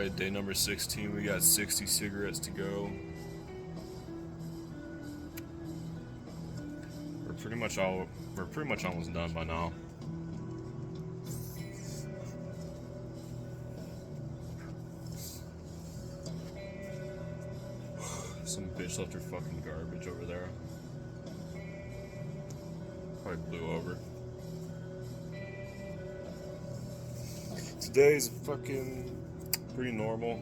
Alright, day number 16, we got 60 cigarettes to go. We're pretty much almost done by now. Some bitch left her fucking garbage over there. Probably blew over. Today's fucking pretty normal.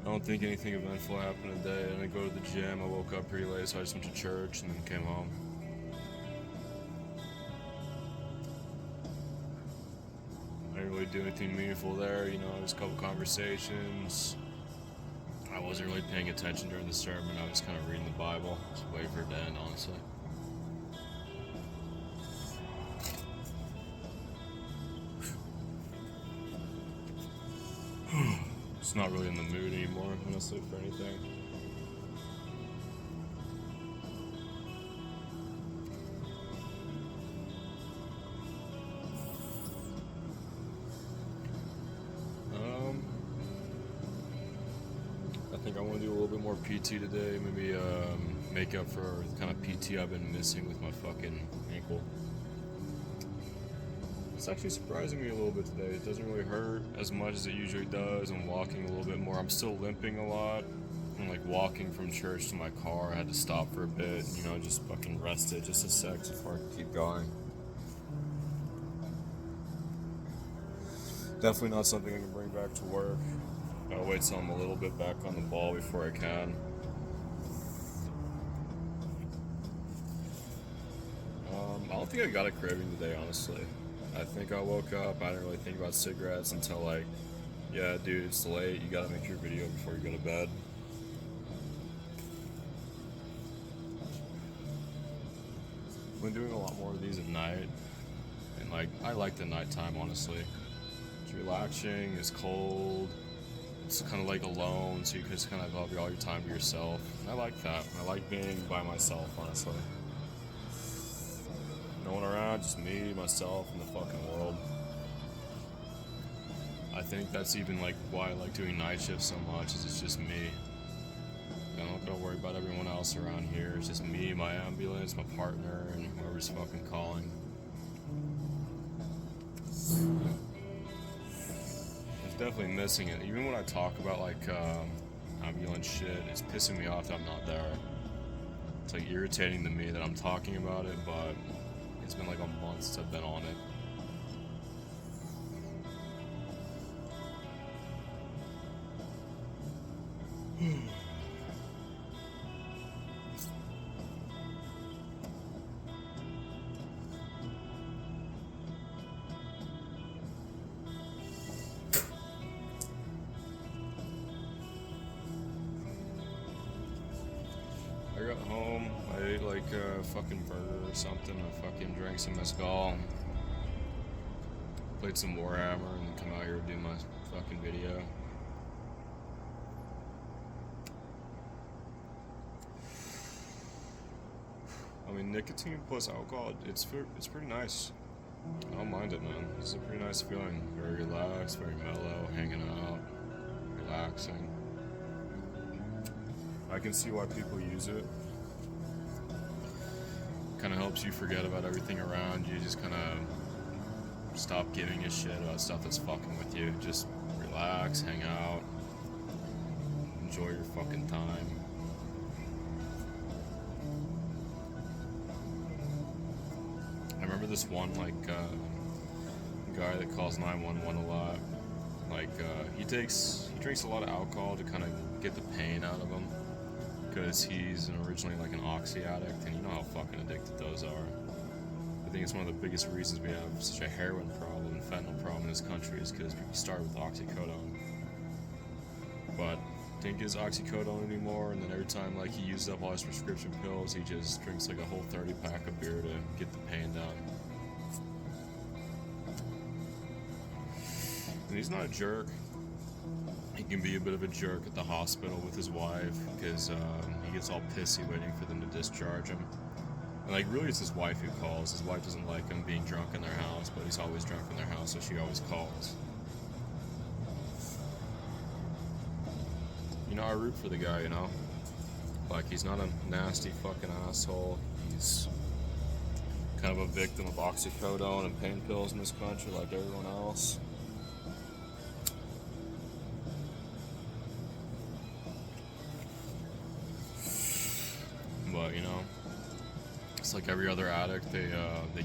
I don't think anything eventful happened today. I didn't go to the gym. I woke up pretty late, so I just went to church and then came home. I didn't really do anything meaningful there, you know, just a couple conversations. I wasn't really paying attention during the sermon. I was kind of reading the Bible. Just waiting for it to end, honestly. Just not really in the mood anymore, honestly, for anything. I think I want to do a little bit more PT today. Maybe make up for the kind of PT I've been missing with my fucking ankle. It's actually surprising me a little bit today. It doesn't really hurt as much as it usually does. I'm walking a little bit more. I'm still limping a lot. I'm like walking from church to my car. I had to stop for a bit, you know, just fucking rest it just a sec before I can keep going. Definitely not something I can bring back to work. I'll wait till I'm a little bit back on the ball before I can. I don't think I got a craving today, honestly. I think I woke up, I didn't really think about cigarettes until like, yeah, dude, it's late, you gotta make your video before you go to bed. I've been doing a lot more of these at night, and like, I like the nighttime, honestly. It's relaxing, it's cold, it's kind of like alone, so you can just kind of have all your time to yourself. And I like that. I like being by myself, honestly. No one around, just me, myself, and the fucking world. I think that's even like why I like doing night shifts so much, is it's just me. I don't gotta worry about everyone else around here. It's just me, my ambulance, my partner, and whoever's fucking calling. I'm definitely missing it. Even when I talk about like ambulance shit, it's pissing me off that I'm not there. It's like irritating to me that I'm talking about it, but it's been like a month since I've been on it. I got home, I ate like a fucking burger or something, I fucking drank some mezcal, played some Warhammer, and then come out here and do my fucking video. I mean, nicotine plus alcohol, it's pretty nice. I don't mind it, man. It's a pretty nice feeling. Very relaxed, very mellow, hanging out, relaxing. I can see why people use it. Kind of helps you forget about everything around you. Just kind of stop giving a shit about stuff that's fucking with you. Just relax, hang out, enjoy your fucking time. I remember this one guy that calls 911 a lot. He drinks a lot of alcohol to kind of get the pain out of him, because he's originally like an oxy addict, and you know how fucking addicted those are. I think it's one of the biggest reasons we have such a heroin problem and fentanyl problem in this country, is because people start with oxycodone. But didn't get his oxycodone anymore, and then every time like he uses up all his prescription pills, he just drinks like a whole 30-pack of beer to get the pain down. And he's not a jerk. He can be a bit of a jerk at the hospital with his wife, because he gets all pissy waiting for them to discharge him. And like, really it's his wife who calls. His wife doesn't like him being drunk in their house, but he's always drunk in their house, so she always calls. I root for the guy, Like, he's not a nasty fucking asshole. He's kind of a victim of oxycodone and pain pills in this country like everyone else. But, it's like every other addict. They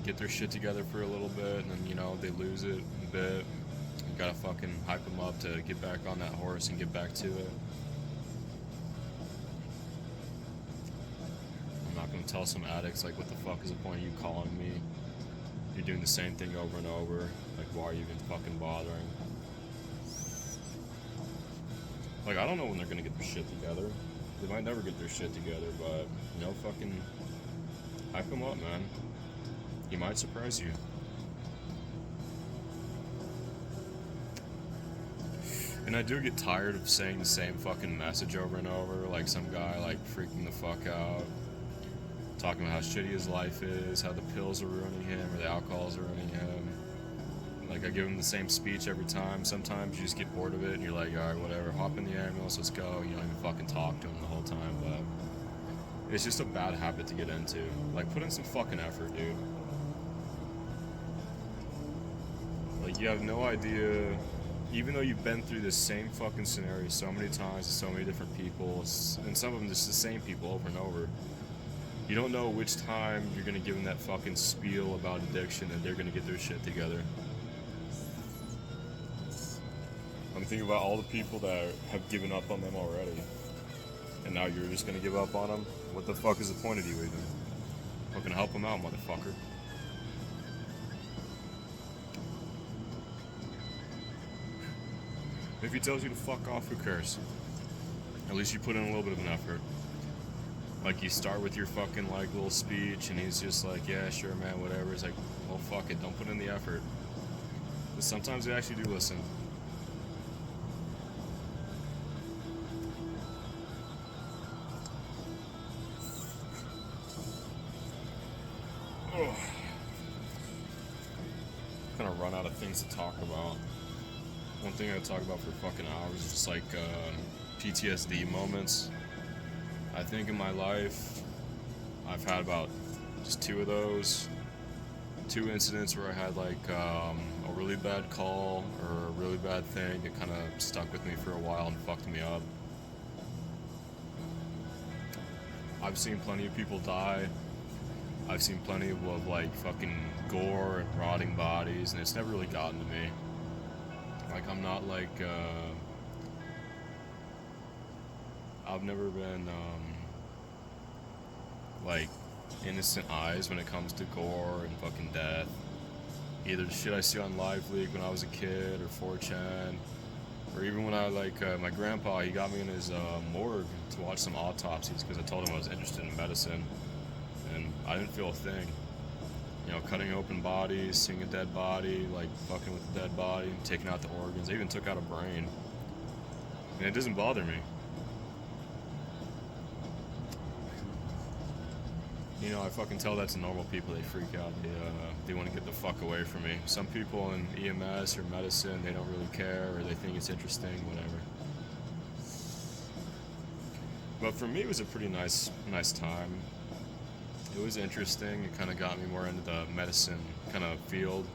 get their shit together for a little bit, and then, they lose it a bit. You gotta fucking hype them up to get back on that horse and get back to it. I'm not gonna tell some addicts, like, what the fuck is the point of you calling me? You're doing the same thing over and over. Like, why are you even fucking bothering? Like, I don't know when they're gonna get their shit together. They might never get their shit together, but, fucking hype them up, man. He might surprise you. And I do get tired of saying the same fucking message over and over, like some guy, like, freaking the fuck out, talking about how shitty his life is, how the pills are ruining him, or the alcohol's ruining him. Like, I give him the same speech every time. Sometimes you just get bored of it, and you're like, alright, whatever, hop in the ambulance, let's go. You don't even fucking talk to him the whole time, but it's just a bad habit to get into. Like, put in some fucking effort, dude. Like, you have no idea, even though you've been through this same fucking scenario so many times with so many different people, and some of them just the same people over and over, you don't know which time you're gonna give them that fucking spiel about addiction and they're gonna get their shit together. I'm thinking about all the people that have given up on them already, and now you're just gonna give up on them? What the fuck is the point of you even? Fucking help them out, motherfucker. If he tells you to fuck off, who cares? At least you put in a little bit of an effort. Like, you start with your fucking, like, little speech, and he's just like, yeah, sure, man, whatever. It's like, well, fuck it, don't put in the effort. But sometimes they actually do listen. Ugh. Kind of run out of things to talk about. One thing I talk about for fucking hours is just like PTSD moments. I think in my life, I've had about just 2 of those. 2 incidents where I had like a really bad call or a really bad thing that kind of stuck with me for a while and fucked me up. I've seen plenty of people die. I've seen plenty of like fucking gore and rotting bodies, and it's never really gotten to me. Like, I'm not like, I've never been, like, innocent eyes when it comes to gore and fucking death. Either the shit I see on Live Leak when I was a kid, or 4chan, or even when I, like, my grandpa, he got me in his morgue to watch some autopsies because I told him I was interested in medicine, and I didn't feel a thing. Cutting open bodies, seeing a dead body, like fucking with a dead body, taking out the organs. They even took out a brain. And it doesn't bother me. I fucking tell that to normal people, they freak out. They want to get the fuck away from me. Some people in EMS or medicine, they don't really care, or they think it's interesting, whatever. But for me, it was a pretty nice time. It was interesting. It kind of got me more into the medicine kind of field,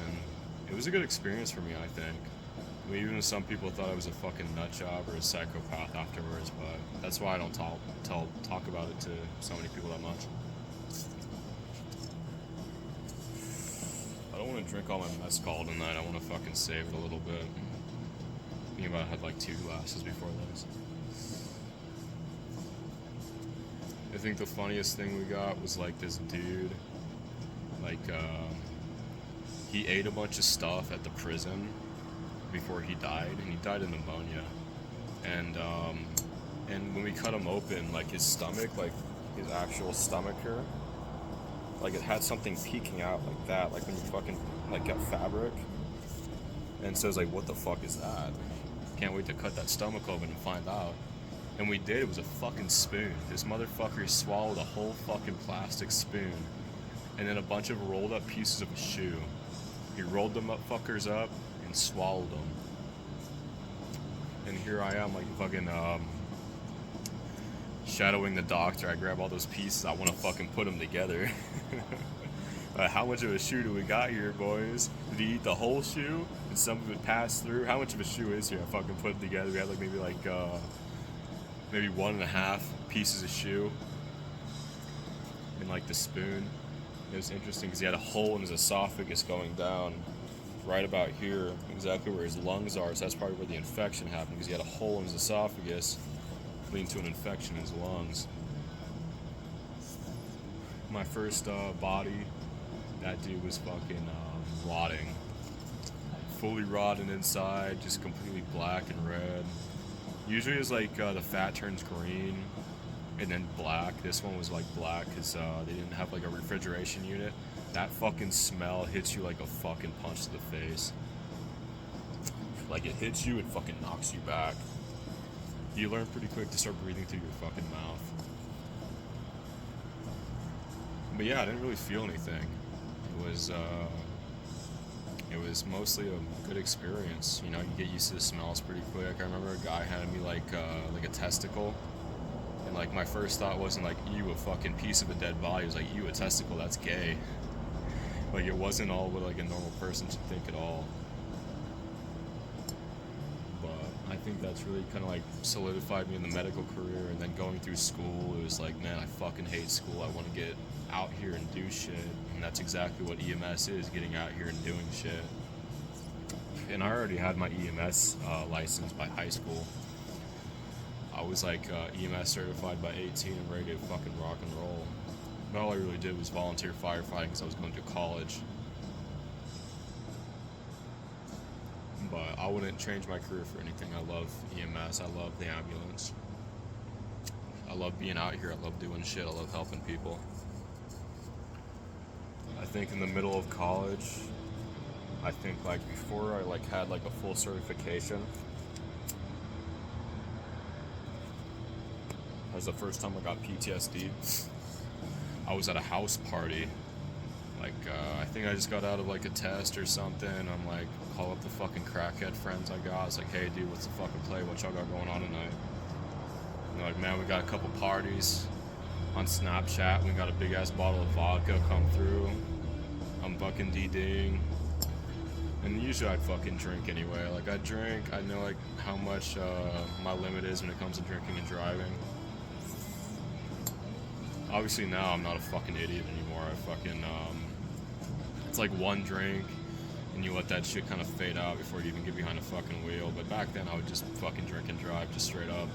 and it was a good experience for me, I think. I mean, even if some people thought I was a fucking nut job or a psychopath afterwards, but that's why I don't talk about it to so many people that much. I don't want to drink all my mezcal tonight. I want to fucking save it a little bit. Thinking about I had like 2 glasses before this. I think the funniest thing we got was like this dude, like he ate a bunch of stuff at the prison before he died, and he died of pneumonia. And when we cut him open, like his stomach, like his actual stomach here, like it had something peeking out like that, like when you fucking like got fabric. And so it's like, what the fuck is that? Can't wait to cut that stomach open and find out. And we did. It was a fucking spoon. This motherfucker swallowed a whole fucking plastic spoon, and then a bunch of rolled up pieces of a shoe. He rolled them up fuckers up and swallowed them. And here I am, like fucking shadowing the doctor. I grab all those pieces. I want to fucking put them together. How much of a shoe do we got here, boys? Did he eat the whole shoe? Did some of it pass through? How much of a shoe is here? I fucking put it together. We had like maybe 1.5 pieces of shoe. And like the spoon. It was interesting because he had a hole in his esophagus going down right about here, exactly where his lungs are. So that's probably where the infection happened, because he had a hole in his esophagus leading to an infection in his lungs. My first body, that dude was fucking rotting. Fully rotting inside, just completely black and red. Usually it's like the fat turns green and then black. This one was like black because they didn't have like a refrigeration unit. That fucking smell hits you like a fucking punch to the face. Like it hits you, it fucking knocks you back. You learn pretty quick to start breathing through your fucking mouth. But yeah, I didn't really feel anything. It was mostly a good experience. You know, you get used to the smells pretty quick. I remember a guy handed me like a testicle. And like my first thought wasn't like, ew, a fucking piece of a dead body. It was like, ew, a testicle, that's gay. Like it wasn't all what like a normal person should think at all. But I think that's really kind of like solidified me in the medical career. And then going through school, it was like, man, I fucking hate school. I want to get out here and do shit. And that's exactly what EMS is, getting out here and doing shit. And I already had my EMS license by high school. I was like EMS certified by 18 and ready to fucking rock and roll. But all I really did was volunteer firefighting because I was going to college. But I wouldn't change my career for anything. I love EMS. I love the ambulance. I love being out here. I love doing shit. I love helping people. I think in the middle of college, I think like before I like had like a full certification, that was the first time I got PTSD. I was at a house party. Like, I think I just got out of like a test or something. I'm like, call up the fucking crackhead friends I got. It's like, hey dude, what's the fucking play? What y'all got going on tonight? And they're like, man, we got a couple parties on Snapchat. We got a big ass bottle of vodka come through. I'm fucking DDing. And usually I'd fucking drink anyway. Like I drink, I know like how much my limit is when it comes to drinking and driving. Obviously now I'm not a fucking idiot anymore. I fucking, it's like one drink and you let that shit kind of fade out before you even get behind a fucking wheel. But back then I would just fucking drink and drive just straight up.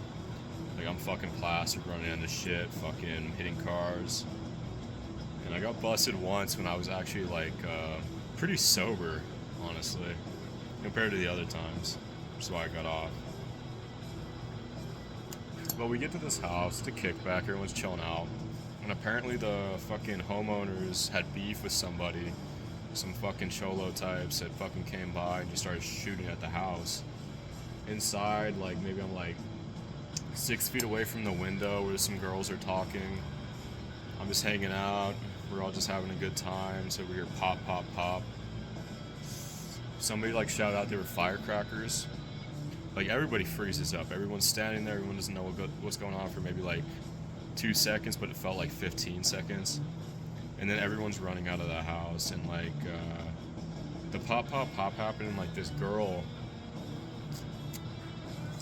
Like I'm fucking plastered, running into shit, fucking hitting cars. And I got busted once when I was actually like pretty sober, honestly, compared to the other times. That's why I got off. But we get to this house, it's a kickback, everyone's chilling out. And apparently the fucking homeowners had beef with somebody. Some fucking cholo types that fucking came by and just started shooting at the house. Inside, like maybe I'm like 6 feet away from the window where some girls are talking. I'm just hanging out. We're all just having a good time. So we hear pop, pop, pop. Somebody like shouted out they were firecrackers. Like everybody freezes up. Everyone's standing there. Everyone doesn't know what's going on for maybe like 2 seconds, but it felt like 15 seconds. And then everyone's running out of the house, and like the pop pop pop happened, and like this girl,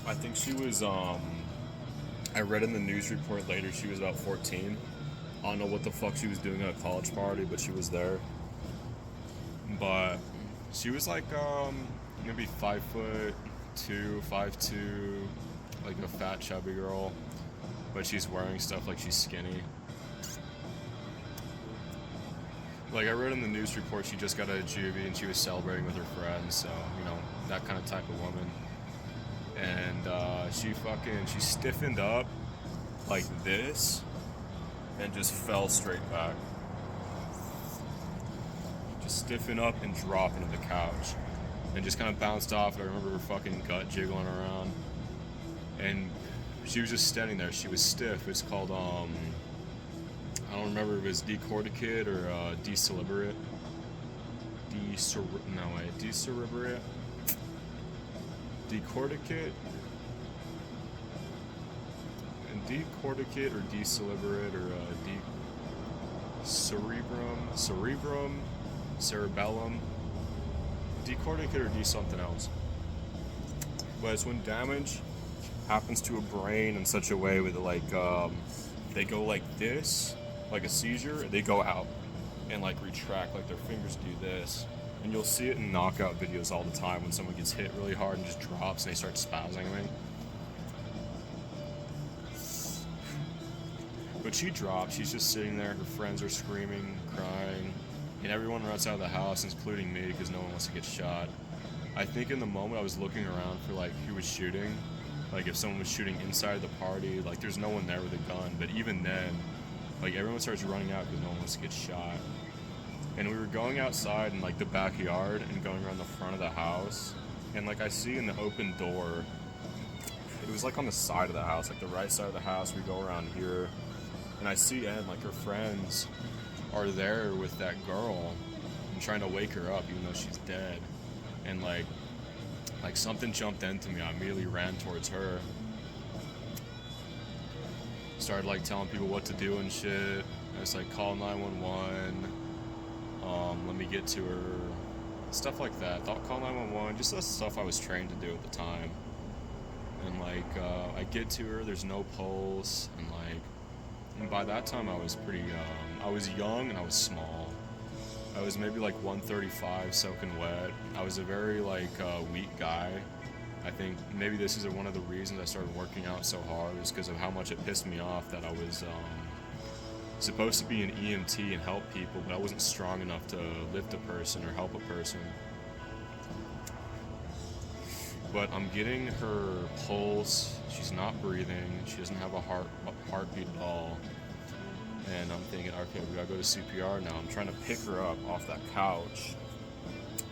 I think she was I read in the news report later she was about 14. I don't know what the fuck she was doing at a college party, but she was there. But she was like maybe 5'2", 5'2", like a fat chubby girl. But she's wearing stuff like she's skinny. Like I read in the news report, she just got out of juvie and she was celebrating with her friends, so you know, that kind of type of woman. And she stiffened up like this and just fell straight back. Just stiffen up and drop into the couch and just kind of bounced off. I remember her fucking gut jiggling around, and she was just standing there. She was stiff. It's called, I don't remember if it was decorticate or decerebrate. Decerebrate. Decorticate. decorticate or decerebrate or cerebellum, decorticate or something else. But it's when damage happens to a brain in such a way with like they go like this, like a seizure, they go out and like retract, like their fingers do this. And you'll see it in knockout videos all the time when someone gets hit really hard and just drops and they start spazzing. But she drops, she's just sitting there, her friends are screaming, crying, and everyone runs out of the house, including me, because no one wants to get shot. I think in the moment I was looking around for like who was shooting, like if someone was shooting inside the party, like there's no one there with a gun, but even then, like everyone starts running out because no one wants to get shot. And we were going outside in like the backyard and going around the front of the house, and like I see in the open door, it was like on the side of the house, like the right side of the house, we go around here, and I see Ed, like her friends are there with that girl and trying to wake her up even though she's dead. And like something jumped into me. I immediately ran towards her. Started like telling people what to do and shit. And it's like, call 911. Let me get to her. Stuff like that. Call 911. Just the stuff I was trained to do at the time. And like I get to her. There's no pulse. And by that time I was pretty. I was young and I was small. I was maybe like 135 soaking wet. I was a very like weak guy. I think maybe this is one of the reasons I started working out so hard, is because of how much it pissed me off that I was supposed to be an EMT and help people, but I wasn't strong enough to lift a person or help a person. But I'm getting her pulse. She's not breathing. She doesn't have a heartbeat at all. And I'm thinking, okay, we gotta go to CPR now. I'm trying to pick her up off that couch.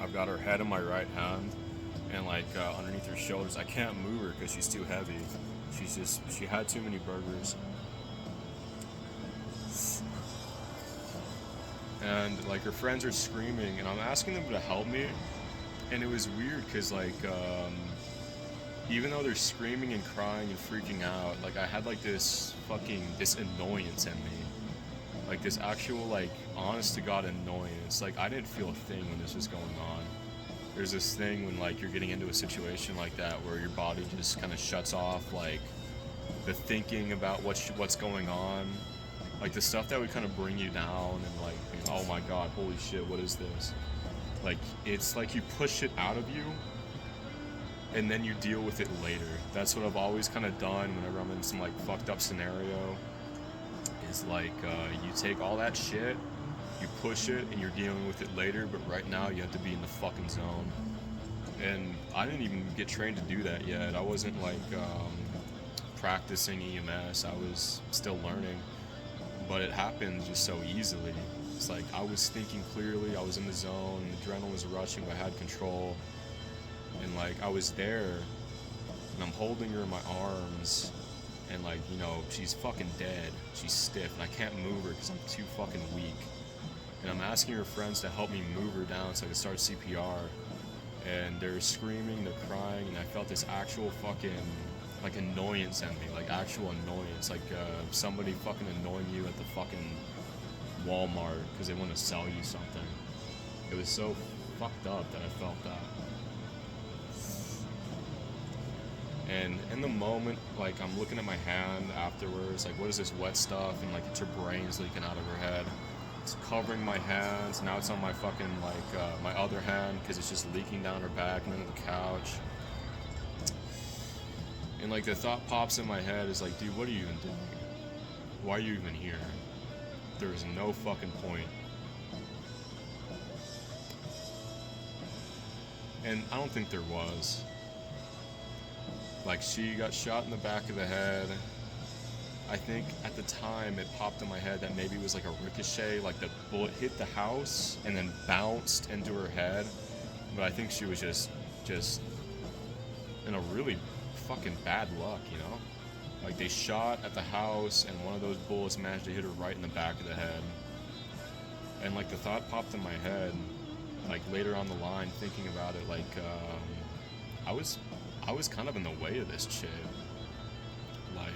I've got her head in my right hand, and like underneath her shoulders. I can't move her because she's too heavy. She had too many burgers. And like her friends are screaming, and I'm asking them to help me. And it was weird because like, even though they're screaming and crying and freaking out, like I had like this annoyance in me. Like this actual, like, honest to God annoyance. Like I didn't feel a thing when this was going on. There's this thing when like you're getting into a situation like that where your body just kind of shuts off, like the thinking about what's going on, like the stuff that would kind of bring you down and like, oh my God, holy shit, what is this? Like it's like you push it out of you and then you deal with it later. That's what I've always kind of done whenever I'm in some like fucked up scenario. Is like you take all that shit, you push it, and you're dealing with it later, but right now you have to be in the fucking zone. And I didn't even get trained to do that yet. I wasn't like practicing EMS. I was still learning, but it happened just so easily. It's like I was thinking clearly, I was in the zone, the adrenaline was rushing, but I had control. And like I was there, and I'm holding her in my arms. And like, you know, she's fucking dead. She's stiff, and I can't move her because I'm too fucking weak. And I'm asking her friends to help me move her down so I can start CPR. And they're screaming, they're crying, and I felt this actual fucking, like, annoyance in me. Like, actual annoyance. Like, somebody fucking annoying you at the fucking Walmart because they want to sell you something. It was so fucked up that I felt that. And in the moment, like, I'm looking at my hand afterwards, like, what is this wet stuff? And, like, it's her brain's leaking out of her head. It's covering my hands. Now it's on my fucking, like, my other hand, because it's just leaking down her back and into the couch. And, like, the thought pops in my head is like, dude, what are you even doing? Why are you even here? There is no fucking point. And I don't think there was. Like, she got shot in the back of the head. I think at the time it popped in my head that maybe it was like a ricochet, like the bullet hit the house and then bounced into her head. But I think she was just in a really fucking bad luck, you know? Like, they shot at the house and one of those bullets managed to hit her right in the back of the head. And like the thought popped in my head, like later on the line, thinking about it, like I was kind of in the way of this chick. Like,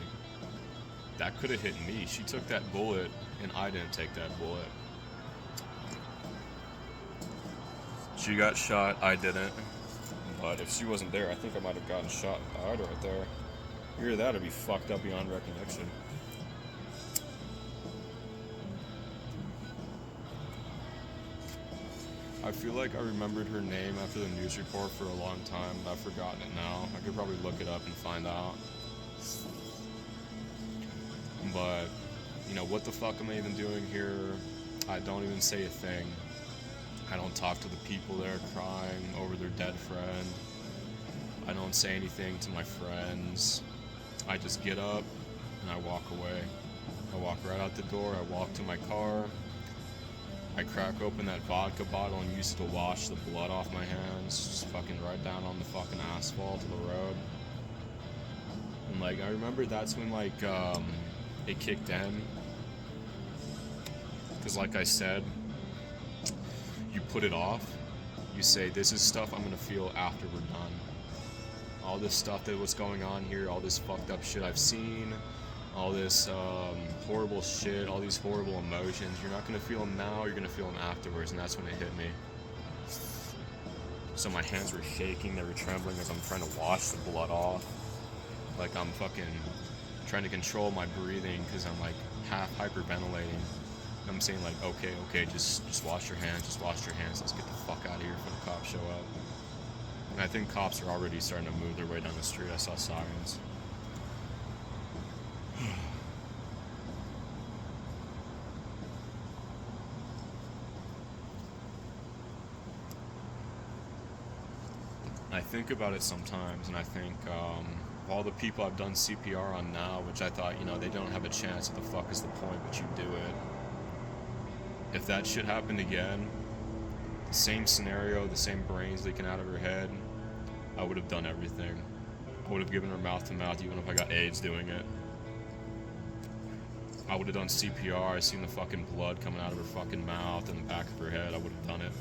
that could have hit me. She took that bullet, and I didn't take that bullet. She got shot, I didn't. But if she wasn't there, I think I might have gotten shot and died right there. Either that or be fucked up beyond recognition. I feel like I remembered her name after the news report for a long time, but I've forgotten it now. I could probably look it up and find out. But, you know, what the fuck am I even doing here? I don't even say a thing. I don't talk to the people there crying over their dead friend. I don't say anything to my friends. I just get up and I walk away. I walk right out the door, I walk to my car. I crack open that vodka bottle and use it to wash the blood off my hands, just fucking right down on the fucking asphalt of the road. And like, I remember that's when like, it kicked in. Cause like I said, you put it off. You say, this is stuff I'm gonna feel after we're done. All this stuff that was going on here, all this fucked up shit I've seen, all this horrible shit, all these horrible emotions, you're not going to feel them now, you're going to feel them afterwards, and that's when it hit me. So my hands were shaking, they were trembling as I'm trying to wash the blood off. Like I'm fucking trying to control my breathing because I'm like half hyperventilating. I'm saying like, okay, just wash your hands, let's get the fuck out of here before the cops show up. And I think cops are already starting to move their way down the street. I saw sirens. I think about it sometimes, and I think all the people I've done CPR on now, which I thought, you know, they don't have a chance, what the fuck is the point, but you do it. If that shit happened again, the same scenario, the same brains leaking out of her head, I would have done everything. I would have given her mouth to mouth even if I got AIDS doing it. I would have done CPR, I seen the fucking blood coming out of her fucking mouth and the back of her head, I would have done it.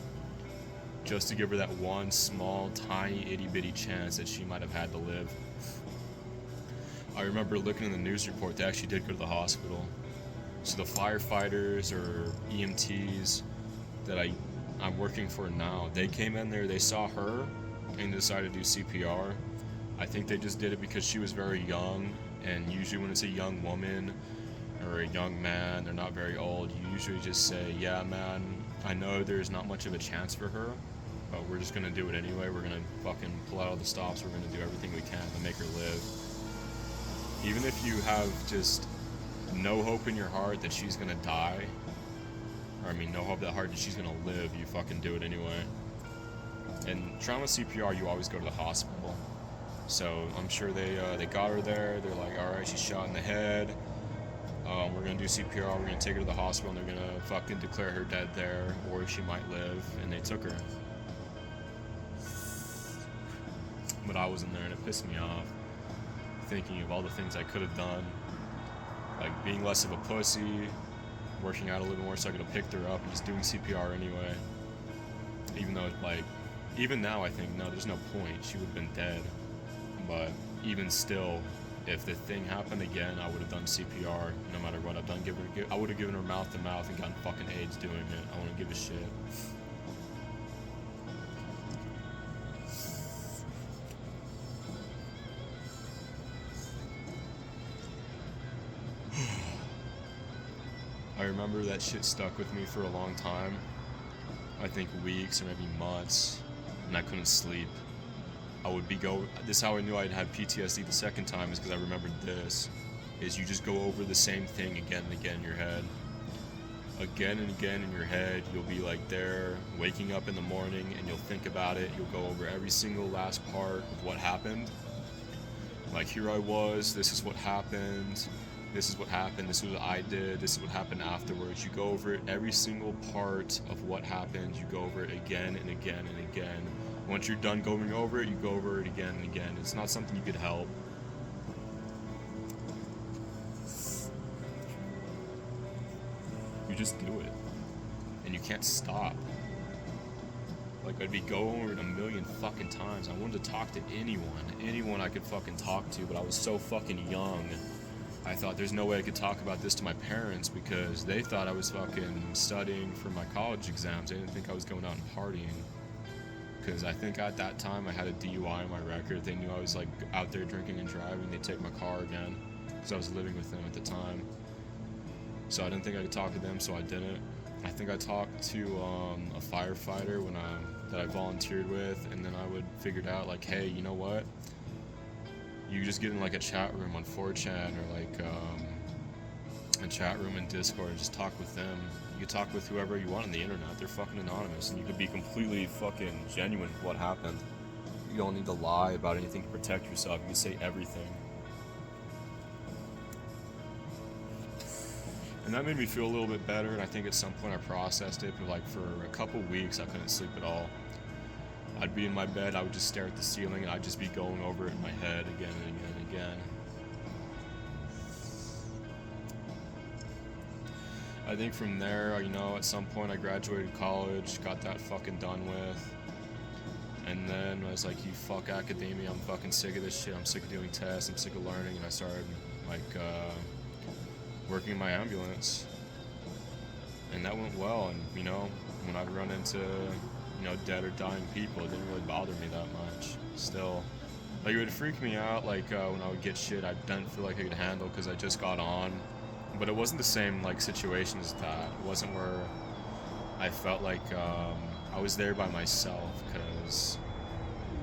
Just to give her that one small, tiny, itty-bitty chance that she might have had to live. I remember looking in the news report, they actually did go to the hospital. So the firefighters or EMTs that I'm working for now, they came in there, they saw her, and decided to do CPR. I think they just did it because she was very young, and usually when it's a young woman or a young man, they're not very old, you usually just say, yeah man, I know there's not much of a chance for her, but we're just gonna do it anyway. We're gonna fucking pull out all the stops, we're gonna do everything we can to make her live. Even if you have just no hope in your heart that she's gonna die, or I mean no hope that heart that she's gonna live, you fucking do it anyway. And trauma CPR, you always go to the hospital. So I'm sure they got her there. They're like, all right, she's shot in the head. We're gonna do CPR. We're gonna take her to the hospital, and they're gonna fucking declare her dead there, or she might live. And they took her. But I wasn't there, and it pissed me off. Thinking of all the things I could have done, like being less of a pussy, working out a little more so I could have picked her up, and just doing CPR anyway. Even though, like, even now I think, no, there's no point. She would have been dead. But even still, if the thing happened again, I would have done CPR no matter what. I would have given her mouth to mouth and gotten fucking AIDS doing it. I wouldn't give a shit. I remember that shit stuck with me for a long time. I think weeks or maybe months, and I couldn't sleep. This is how I knew I'd had PTSD the second time, is because I remembered this, is you just go over the same thing again and again in your head. Again and again in your head, you'll be like there, waking up in the morning, and you'll think about it, you'll go over every single last part of what happened. Like, here I was, this is what happened, this is what happened, this is what I did, this is what happened afterwards. You go over it, every single part of what happened, you go over it again and again and again. Once you're done going over it, you go over it again and again. It's not something you could help. You just do it. And you can't stop. Like, I'd be going over it a million fucking times. I wanted to talk to anyone I could fucking talk to, but I was so fucking young. I thought there's no way I could talk about this to my parents because they thought I was fucking studying for my college exams. They didn't think I was going out and partying. Because I think at that time I had a DUI on my record. They knew I was like out there drinking and driving. They'd take my car again because I was living with them at the time. So I didn't think I could talk to them, so I didn't. I think I talked to a firefighter that I volunteered with, and then I would figured out like, hey, you know what? You just get in like a chat room on 4chan or like a chat room in Discord and just talk with them. You can talk with whoever you want on the internet. They're fucking anonymous, and you could be completely fucking genuine with what happened. You don't need to lie about anything to protect yourself. You can say everything. And that made me feel a little bit better, and I think at some point I processed it, but like for a couple weeks I couldn't sleep at all. I'd be in my bed, I would just stare at the ceiling, and I'd just be going over it in my head again and again and again. I think from there, you know, at some point I graduated college, got that fucking done with, and then I was like, you fuck academia, I'm fucking sick of this shit, I'm sick of doing tests, I'm sick of learning, and I started like working in my ambulance, and that went well. And you know, when I'd run into dead or dying people, it didn't really bother me that much. Still, like, it would freak me out like when I would get shit I didn't feel like I could handle because I just got on, but it wasn't the same like situation as that. It wasn't where I felt like I was there by myself, because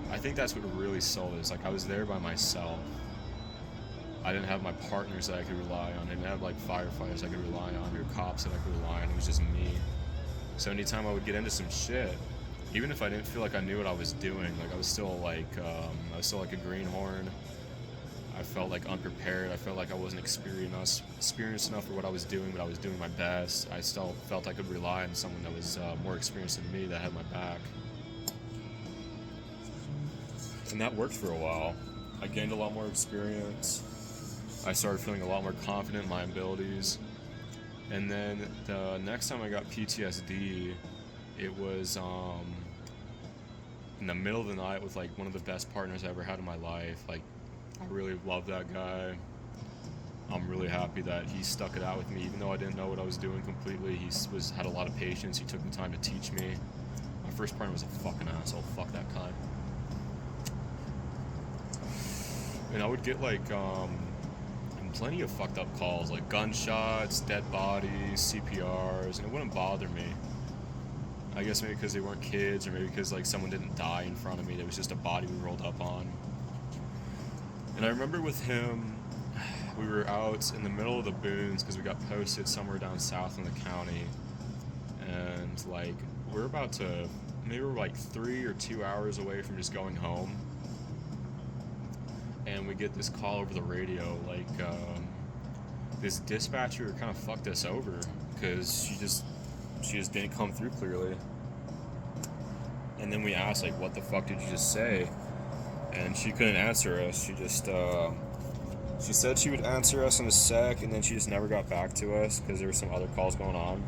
I think that's what really sold is, like, I was there by myself. I didn't have my partners that I could rely on. I didn't have like firefighters I could rely on or cops that I could rely on. It was just me. So anytime I would get into some shit, even if I didn't feel like I knew what I was doing, like I was still like a greenhorn. I felt like unprepared. I felt like I wasn't experienced enough for what I was doing, but I was doing my best. I still felt I could rely on someone that was more experienced than me, that had my back. And that worked for a while. I gained a lot more experience. I started feeling a lot more confident in my abilities. And then the next time I got PTSD, it was in the middle of the night with like one of the best partners I ever had in my life. Like, I really love that guy. I'm really happy that he stuck it out with me, even though I didn't know what I was doing completely. He had a lot of patience. He took the time to teach me. My first partner was a fucking asshole. Fuck that guy. And I would get like plenty of fucked up calls, like gunshots, dead bodies, CPRs, and it wouldn't bother me. I guess maybe because they weren't kids, or maybe because like someone didn't die in front of me. There was just a body we rolled up on. And I remember with him, we were out in the middle of the boons because we got posted somewhere down south in the county, and like we're like 3 or 2 hours away from just going home. And we get this call over the radio, like, this dispatcher kind of fucked us over because she just didn't come through clearly. And then we asked, like, what the fuck did you just say? And she couldn't answer us. She said she would answer us in a sec, and then she just never got back to us because there were some other calls going on.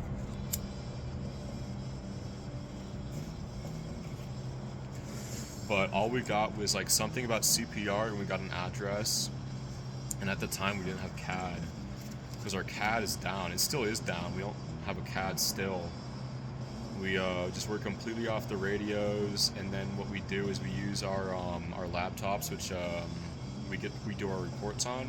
But all we got was like something about CPR, and we got an address. And at the time we didn't have CAD because our CAD is down. It still is down. We don't have a CAD still. We just work completely off the radios, and then what we do is we use our laptops, which we do our reports on.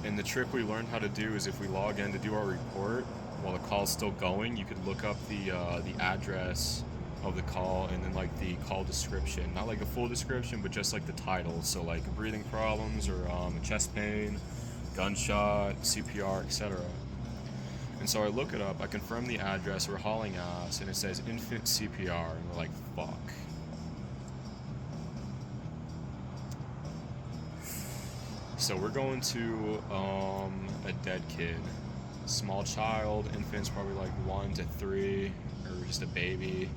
And the trick we learned how to do is if we log in to do our report while the call's still going, you could look up the address of the call, and then like the call description, not like a full description, but just like the title. So like breathing problems, or chest pain, gunshot, CPR, etc. And so I look it up, I confirm the address, we're hauling ass, and it says infant CPR, and we're like, fuck. So we're going to a dead kid, small child, infant's probably like 1 to 3, or just a baby.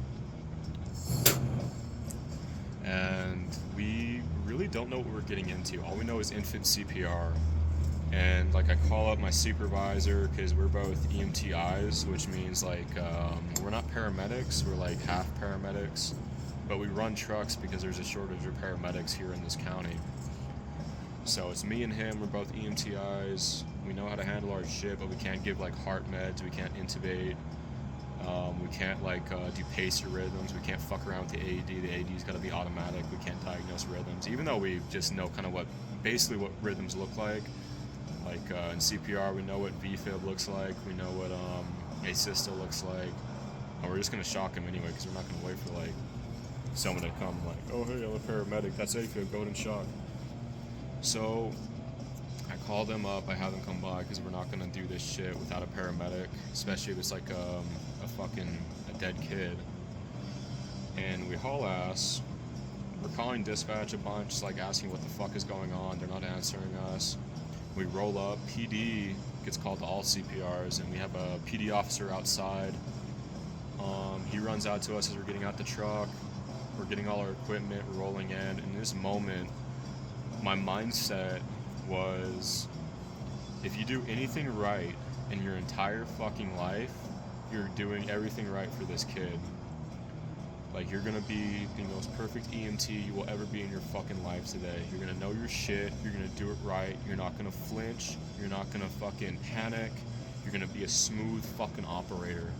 And we really don't know what we're getting into. All we know is infant CPR. And like I call up my supervisor because we're both EMTIs, which means like we're not paramedics, we're like half paramedics, but we run trucks because there's a shortage of paramedics here in this county. So it's me and him, we're both EMTIs. We know how to handle our shit, but we can't give like heart meds, we can't intubate, we can't like do pacer rhythms, we can't fuck around with the AED. The AED's gotta be automatic, we can't diagnose rhythms, even though we just know kind of basically what rhythms look like. Like in CPR, we know what VFib looks like, we know what asystole looks like, and we're just gonna shock him anyway, because we're not gonna wait for like someone to come like, oh hey, I'm a paramedic, that's AFib, go ahead and shock. So I call them up, I have them come by, because we're not gonna do this shit without a paramedic, especially if it's like a dead kid. And we haul ass. We're calling dispatch a bunch, like asking what the fuck is going on. They're not answering us. We roll up. PD gets called to all CPRs, and we have a PD officer outside. He runs out to us as we're getting out the truck. We're getting all our equipment, we're rolling in. In this moment, my mindset was, if you do anything right in your entire fucking life, you're doing everything right for this kid. Like, you're gonna be the most perfect EMT you will ever be in your fucking life today. You're gonna know your shit, you're gonna do it right, you're not gonna flinch, you're not gonna fucking panic, you're gonna be a smooth fucking operator.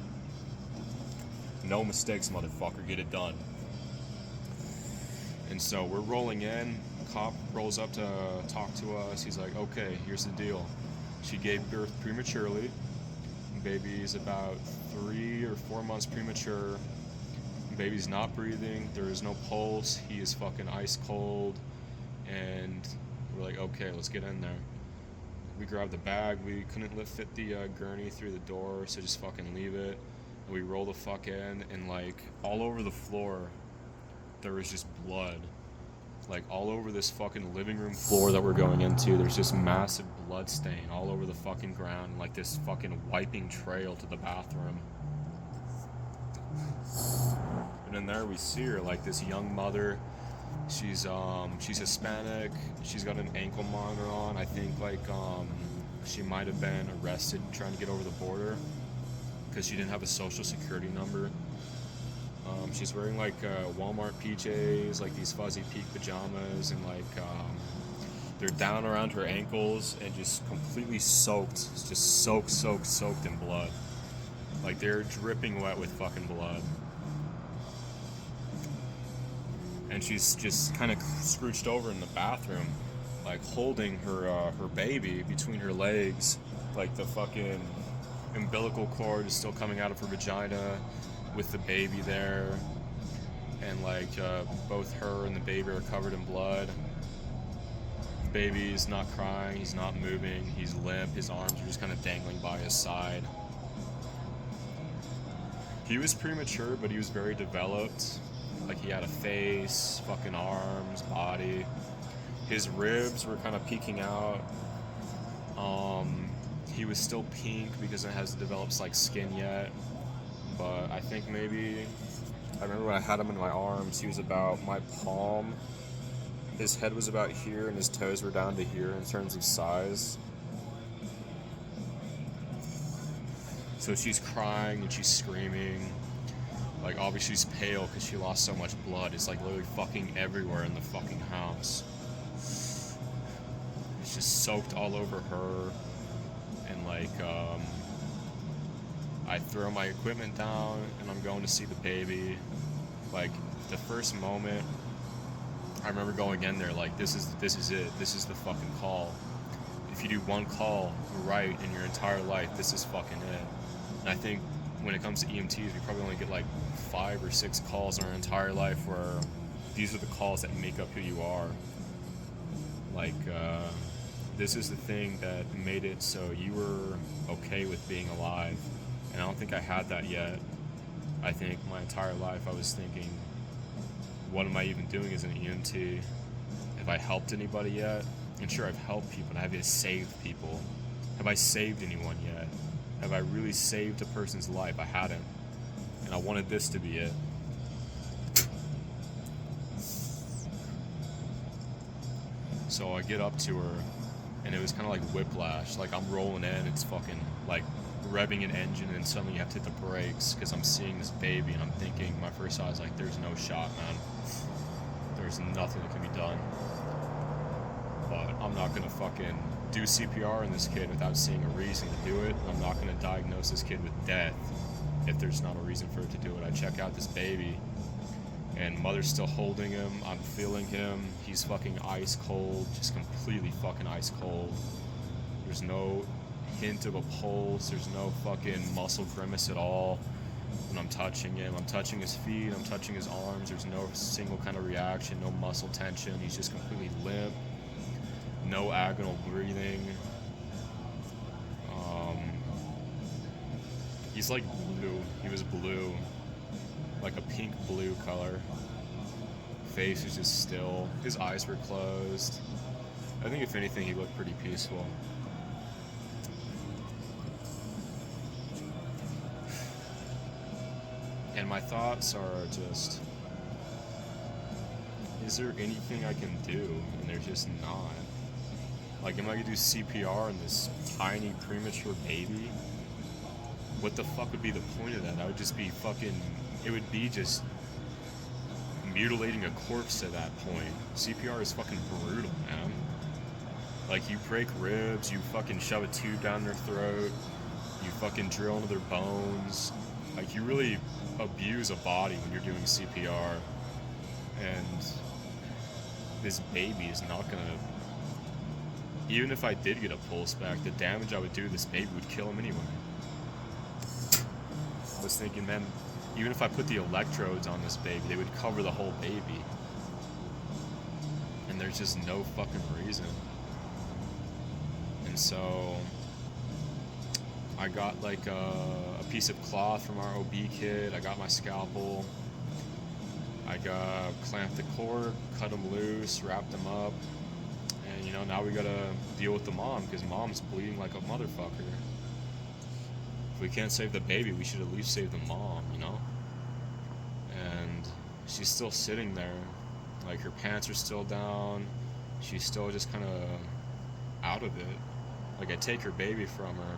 No mistakes, motherfucker, get it done. And so we're rolling in, cop rolls up to talk to us, he's like, okay, here's the deal. She gave birth prematurely, baby's about 3 or 4 months premature, baby's not breathing, there is no pulse, he is fucking ice cold, and we're like, okay, let's get in there. We grabbed the bag, we couldn't fit the gurney through the door, so just fucking leave it. And we roll the fuck in, and like, all over the floor, there was just blood. Like, all over this fucking living room floor that we're going into, there's just massive blood stain all over the fucking ground, like this fucking wiping trail to the bathroom. And in there we see her, like this young mother. She's Hispanic. She's got an ankle monitor on. I think like she might have been arrested trying to get over the border because she didn't have a social security number. She's wearing like Walmart PJs, like these fuzzy peak pajamas, and like they're down around her ankles and just completely soaked, just soaked in blood. Like they're dripping wet with fucking blood. And she's just kind of scrooched over in the bathroom, like holding her baby between her legs, like the fucking umbilical cord is still coming out of her vagina with the baby there, and like both her and the baby are covered in blood. The baby's not crying, he's not moving, he's limp, his arms are just kind of dangling by his side. He was premature, but he was very developed. Like, he had a face, fucking arms, body. His ribs were kind of peeking out. He was still pink because it hasn't developed like skin yet. But I think maybe, I remember when I had him in my arms, he was about my palm. His head was about here and his toes were down to here in terms of size. So she's crying and she's screaming. Like, obviously she's pale because she lost so much blood. It's like literally fucking everywhere in the fucking house. It's just soaked all over her. And like, I throw my equipment down and I'm going to see the baby. Like, the first moment, I remember going in there like, this is it. This is the fucking call. If you do one call right in your entire life, this is fucking it. And I think when it comes to EMTs, we probably only get like 5 or 6 calls in our entire life where these are the calls that make up who you are. Like, this is the thing that made it so you were okay with being alive. And I don't think I had that yet. I think my entire life I was thinking, what am I even doing as an EMT? Have I helped anybody yet? And sure, I've helped people, and have I saved people? Have I saved anyone yet? Have I really saved a person's life? I hadn't. And I wanted this to be it. So I get up to her, and it was kind of like whiplash. Like, I'm rolling in, it's fucking like revving an engine, and suddenly you have to hit the brakes because I'm seeing this baby, and I'm thinking, my first thought is like, there's no shot, man. There's nothing that can be done. but I'm not gonna fucking do CPR on this kid without seeing a reason to do it. I'm not gonna diagnose this kid with death if there's not a reason for it to do it. I check out this baby, and mother's still holding him. I'm feeling him. He's fucking ice cold, just completely fucking ice cold. There's no hint of a pulse. There's no fucking muscle grimace at all. When I'm touching him, I'm touching his feet, I'm touching his arms. There's no single kind of reaction, no muscle tension. He's just completely limp. No agonal breathing. He's like blue. He was blue. Like a pink blue color. Face was just still. His eyes were closed. I think if anything, he looked pretty peaceful. And my thoughts are just, is there anything I can do? And there's just not. Like, am I gonna do CPR on this tiny premature baby? What the fuck would be the point of that? That would just be fucking, it would be just mutilating a corpse at that point. CPR is fucking brutal, man. Like, you break ribs, you fucking shove a tube down their throat, you fucking drill into their bones. Like, you really abuse a body when you're doing CPR. And this baby is not gonna, even if I did get a pulse back, the damage I would do to this baby would kill him anyway. I was thinking, man, even if I put the electrodes on this baby, they would cover the whole baby. And there's just no fucking reason. And so I got like a piece of cloth from our OB kit. I got my scalpel. I clamped the cord, cut them loose, wrapped them up. And, you know, now we gotta deal with the mom, because mom's bleeding like a motherfucker. If we can't save the baby, we should at least save the mom, you know? And she's still sitting there. Like, her pants are still down. She's still just kind of out of it. Like, I take her baby from her,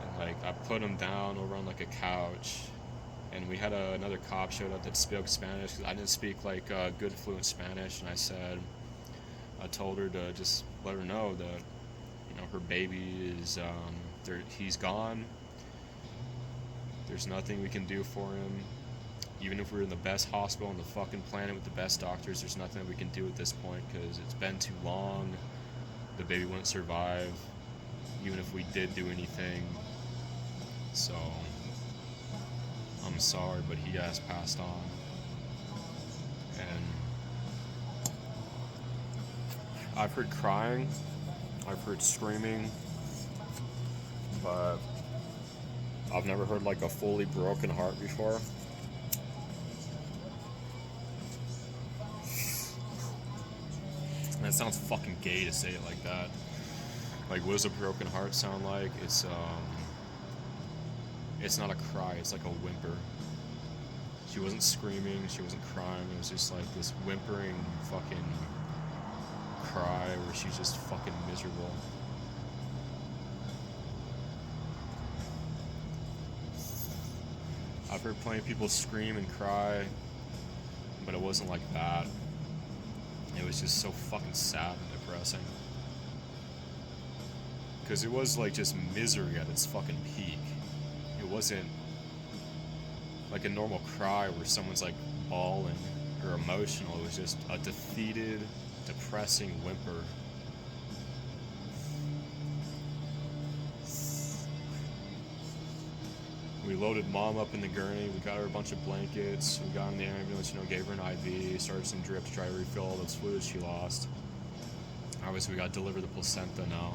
and, like, I put him down over on, like, a couch. And we had another cop showed up that spoke Spanish, 'cause I didn't speak, like, good fluent Spanish. And I told her to just let her know that, you know, her baby is, he's gone. There's nothing we can do for him. Even if we're in the best hospital on the fucking planet with the best doctors, there's nothing that we can do at this point, because it's been too long. The baby wouldn't survive, even if we did do anything. So, I'm sorry, but he has passed on. And I've heard crying, I've heard screaming, but I've never heard like a fully broken heart before. And it sounds fucking gay to say it like that. Like, what does a broken heart sound like? It's not a cry, it's like a whimper. She wasn't screaming, she wasn't crying, it was just like this whimpering fucking cry where she's just fucking miserable. I've heard plenty of people scream and cry, but it wasn't like that. It was just so fucking sad and depressing. Because it was like just misery at its fucking peak. It wasn't like a normal cry where someone's like bawling or emotional. It was just a defeated, depressing whimper. We loaded mom up in the gurney, we got her a bunch of blankets, we got her in the ambulance, you know, gave her an IV, started some drips, try to refill all those fluids she lost. Obviously we gotta deliver the placenta now.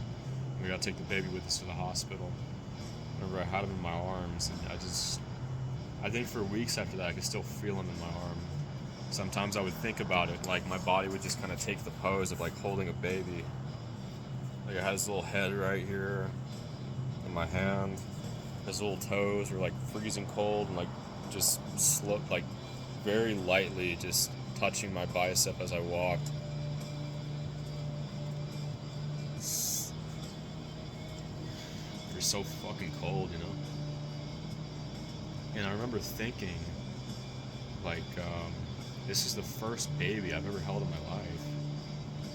We gotta take the baby with us to the hospital. Remember, I had him in my arms, and I think for weeks after that I could still feel him in my arm. Sometimes I would think about it, like my body would just kind of take the pose of like holding a baby. Like I had his little head right here in my hand. His little toes were like freezing cold and like just like very lightly just touching my bicep as I walked. They're so fucking cold, you know? And I remember thinking, like, this is the first baby I've ever held in my life.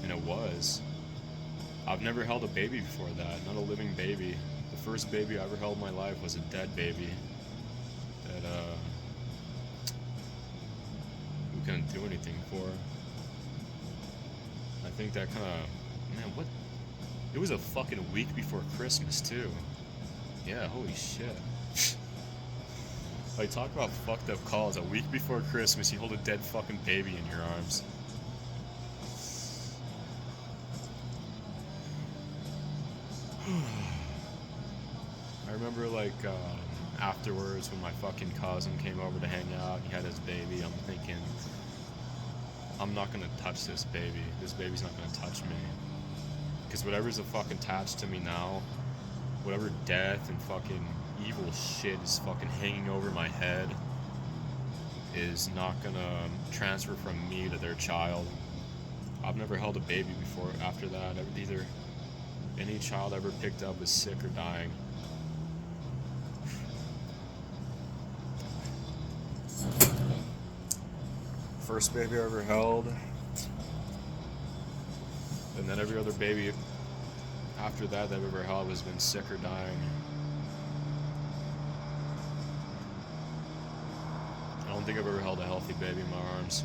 And it was. I've never held a baby before that, not a living baby. The first baby I ever held in my life was a dead baby that we couldn't do anything for. I think that kind of, man, what? It was a fucking week before Christmas too. Yeah, holy shit. Like, talk about fucked up calls. A week before Christmas, you hold a dead fucking baby in your arms. I remember, like, afterwards when my fucking cousin came over to hang out, he had his baby, I'm thinking, I'm not gonna touch this baby. This baby's not gonna touch me. Because whatever's fucking attached to me now, whatever death and fucking evil shit is fucking hanging over my head is not gonna transfer from me to their child. I've never held a baby before after that. Either any child I ever picked up was sick or dying. First baby I ever held, and then every other baby after that I've ever held has been sick or dying. I don't think I've ever held a healthy baby in my arms.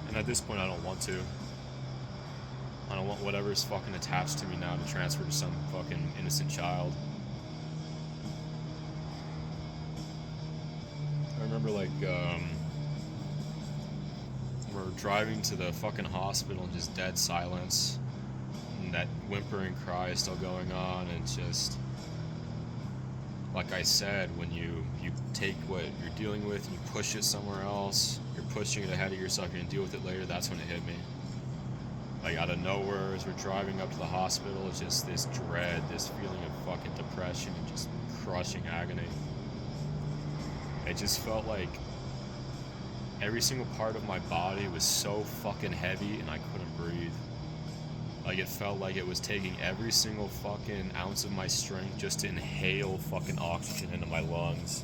And at this point, I don't want to. I don't want whatever's fucking attached to me now to transfer to some fucking innocent child. I remember, like, we're driving to the fucking hospital and just dead silence. And that whimpering cry is still going on, and it's just... Like I said, when you take what you're dealing with and you push it somewhere else, you're pushing it ahead of yourself, you're gonna deal with it later, that's when it hit me. Like, out of nowhere, as we're driving up to the hospital, it's just this dread, this feeling of fucking depression and just crushing agony. It just felt like every single part of my body was so fucking heavy and I couldn't breathe. Like, it felt like it was taking every single fucking ounce of my strength just to inhale fucking oxygen into my lungs.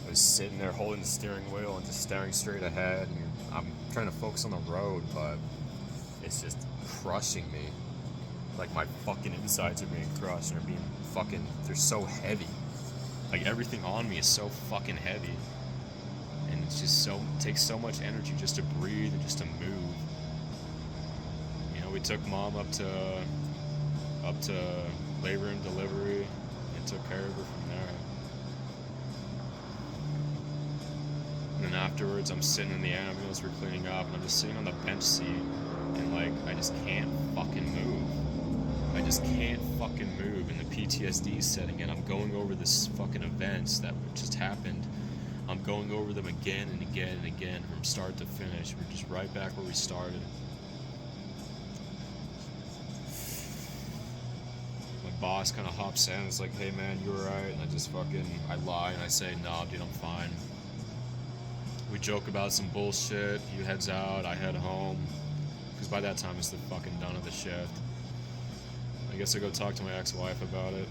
I was sitting there holding the steering wheel and just staring straight ahead, and I'm trying to focus on the road, but it's just crushing me. Like, my fucking insides are being crushed and are being fucking, they're so heavy. Like, everything on me is so fucking heavy. And it's just so, it takes so much energy just to breathe and just to move. We took Mom up to labor and delivery and took care of her from there. And then afterwards, I'm sitting in the ambulance, we're cleaning up, and I'm just sitting on the bench seat, and like, I just can't fucking move. I just can't fucking move, and the PTSD is setting in. I'm going over this fucking events that just happened. I'm going over them again and again and again from start to finish. We're just right back where we started. Boss kind of hops in and is like, hey man, you alright? And I just fucking, I lie and I say, nah dude, I'm fine. We joke about some bullshit, he heads out, I head home, because by that time it's the fucking done of the shift. I guess I go talk to my ex-wife about it,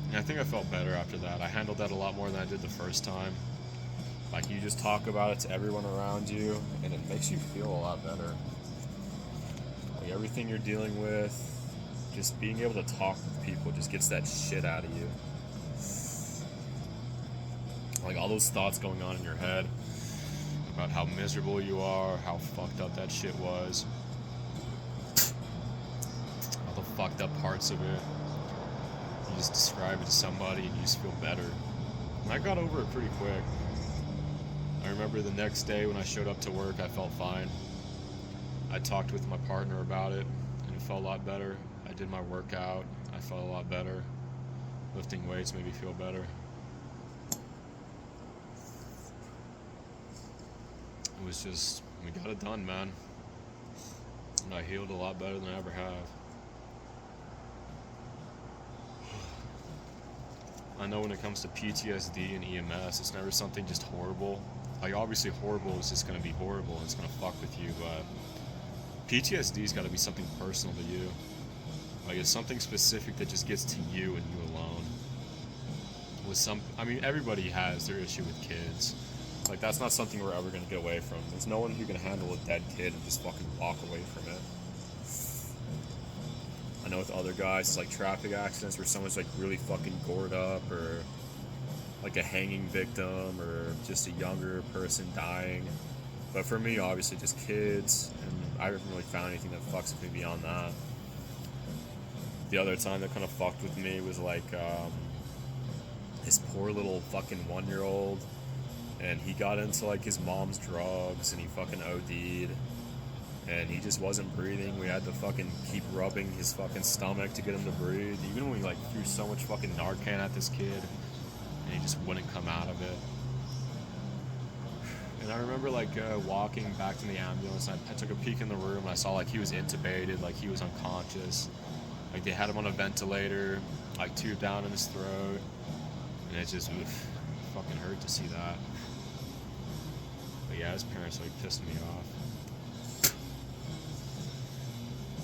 and I think I felt better after that. I handled that a lot more than I did the first time. Like, you just talk about it to everyone around you, and it makes you feel a lot better. Like, everything you're dealing with, just being able to talk with people just gets that shit out of you. Like, all those thoughts going on in your head about how miserable you are, how fucked up that shit was, all the fucked up parts of it. You just describe it to somebody and you just feel better. And I got over it pretty quick. I remember the next day when I showed up to work, I felt fine. I talked with my partner about it, and it felt a lot better. I did my workout, I felt a lot better. Lifting weights made me feel better. It was just, we got it done, man. And I healed a lot better than I ever have. I know when it comes to PTSD and EMS, it's never something just horrible. Like, obviously horrible is just going to be horrible, it's going to fuck with you, but PTSD's got to be something personal to you. Like, it's something specific that just gets to you and you alone. With some, I mean, everybody has their issue with kids. Like, that's not something we're ever gonna get away from. There's no one who can handle a dead kid and just fucking walk away from it. I know with other guys, it's like traffic accidents where someone's like really fucking gored up, or like a hanging victim, or just a younger person dying. But for me, obviously, just kids, and I haven't really found anything that fucks with me beyond that. The other time that kind of fucked with me was like this poor little fucking 1-year-old, and he got into like his mom's drugs, and he fucking OD'd, and he just wasn't breathing. We had to fucking keep rubbing his fucking stomach to get him to breathe, even when we like threw so much fucking Narcan at this kid, and he just wouldn't come out of it. And I remember like walking back to the ambulance, and I took a peek in the room, and I saw like he was intubated, like he was unconscious, like they had him on a ventilator, like tube down in his throat, and it just fucking hurt to see that. But yeah, his parents like pissed me off.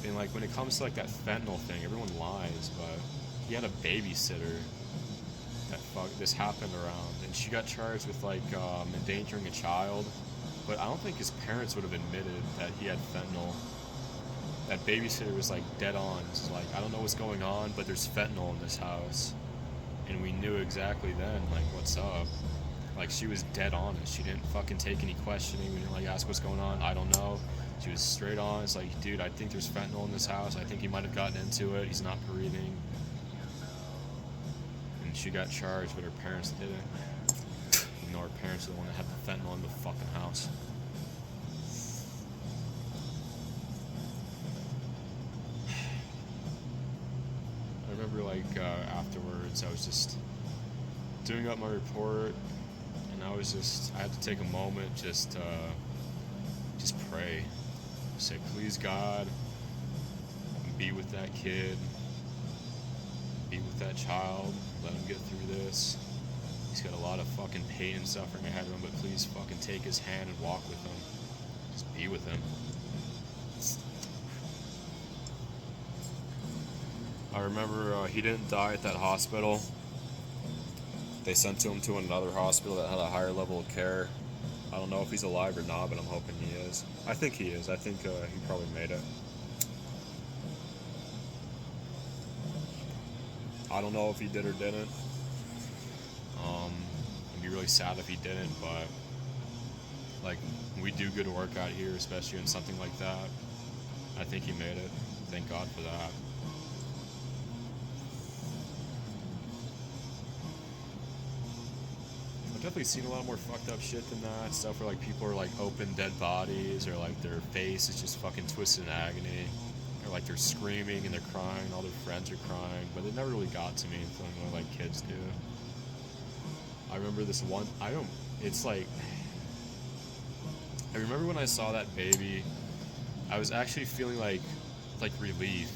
And like when it comes to like that fentanyl thing, everyone lies, but he had a babysitter that this happened around, and she got charged with like endangering a child, but I don't think his parents would have admitted that he had fentanyl. That babysitter was like dead on. It's like, I don't know what's going on, but there's fentanyl in this house, and we knew exactly then like what's up. Like, she was dead honest. She didn't fucking take any questioning. We didn't like ask what's going on. I don't know. She was straight on. It's like, dude, I think there's fentanyl in this house. I think he might have gotten into it. He's not breathing. And she got charged, but her parents didn't. You know, her parents are the one that had the fentanyl in the fucking house. I remember, like, afterwards, I was just doing up my report, and I had to take a moment just pray. Say, please, God, be with that kid, be with that child, let him get through this. He's got a lot of fucking pain and suffering ahead of him, but please fucking take his hand and walk with him. Just be with him. I remember he didn't die at that hospital. They sent him to another hospital that had a higher level of care. I don't know if he's alive or not, but I'm hoping he is. I think he is. I think he probably made it. I don't know if he did or didn't. It'd be really sad if he didn't, but like, we do good work out here, especially in something like that. I think he made it. Thank God for that. I've definitely seen a lot more fucked up shit than that. Stuff where like people are like open dead bodies, or like their face is just fucking twisted in agony, or like they're screaming and they're crying, all their friends are crying, but it never really got to me until like kids do. I remember this one, it's like, I remember when I saw that baby, I was actually feeling like relief,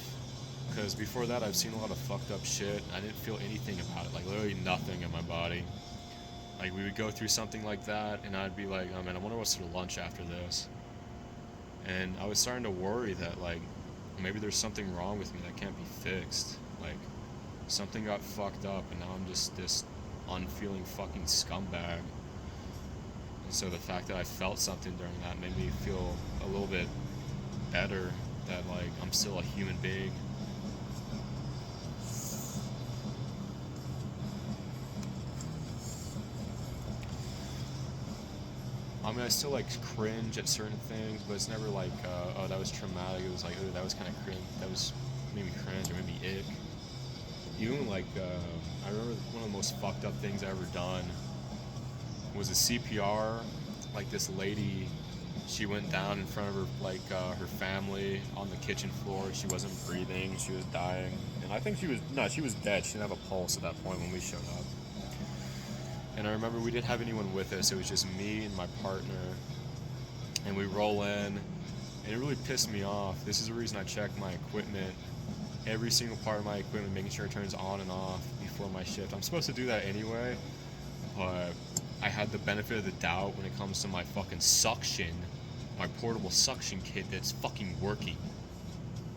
because before that I've seen a lot of fucked up shit. I didn't feel anything about it, like literally nothing in my body. Like, we would go through something like that, and I'd be like, oh man, I wonder what's for lunch after this. And I was starting to worry that, like, maybe there's something wrong with me that can't be fixed. Like, something got fucked up, and now I'm just this unfeeling fucking scumbag. And so the fact that I felt something during that made me feel a little bit better, that, like, I'm still a human being. I mean, I still, like, cringe at certain things, but it's never like, oh, that was traumatic. It was like, oh, that was kind of cringe. That was maybe cringe, or maybe ick. Even, like, I remember one of the most fucked up things I ever done was a CPR. Like, this lady, she went down in front of her, like, her family on the kitchen floor. She wasn't breathing. She was dying. And I think she was dead. She didn't have a pulse at that point when we showed up. And I remember we didn't have anyone with us. It was just me and my partner. And we roll in, and it really pissed me off. This is the reason I check my equipment, every single part of my equipment, making sure it turns on and off before my shift. I'm supposed to do that anyway, but I had the benefit of the doubt when it comes to my fucking suction, my portable suction kit that's fucking working.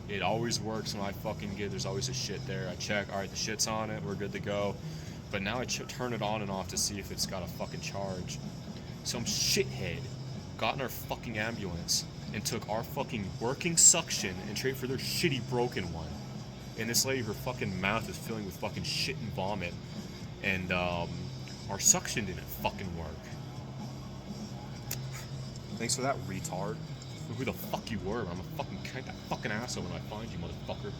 It always works when I fucking there's always a shit there. I check, alright, the shit's on it, we're good to go. But now I turn it on and off to see if it's got a fucking charge. Some shithead got in our fucking ambulance and took our fucking working suction and traded for their shitty broken one. And this lady, her fucking mouth is filling with fucking shit and vomit. And our suction didn't fucking work. Thanks for that, retard. Who the fuck you were? I'm gonna fucking kick that fucking asshole when I find you, motherfucker.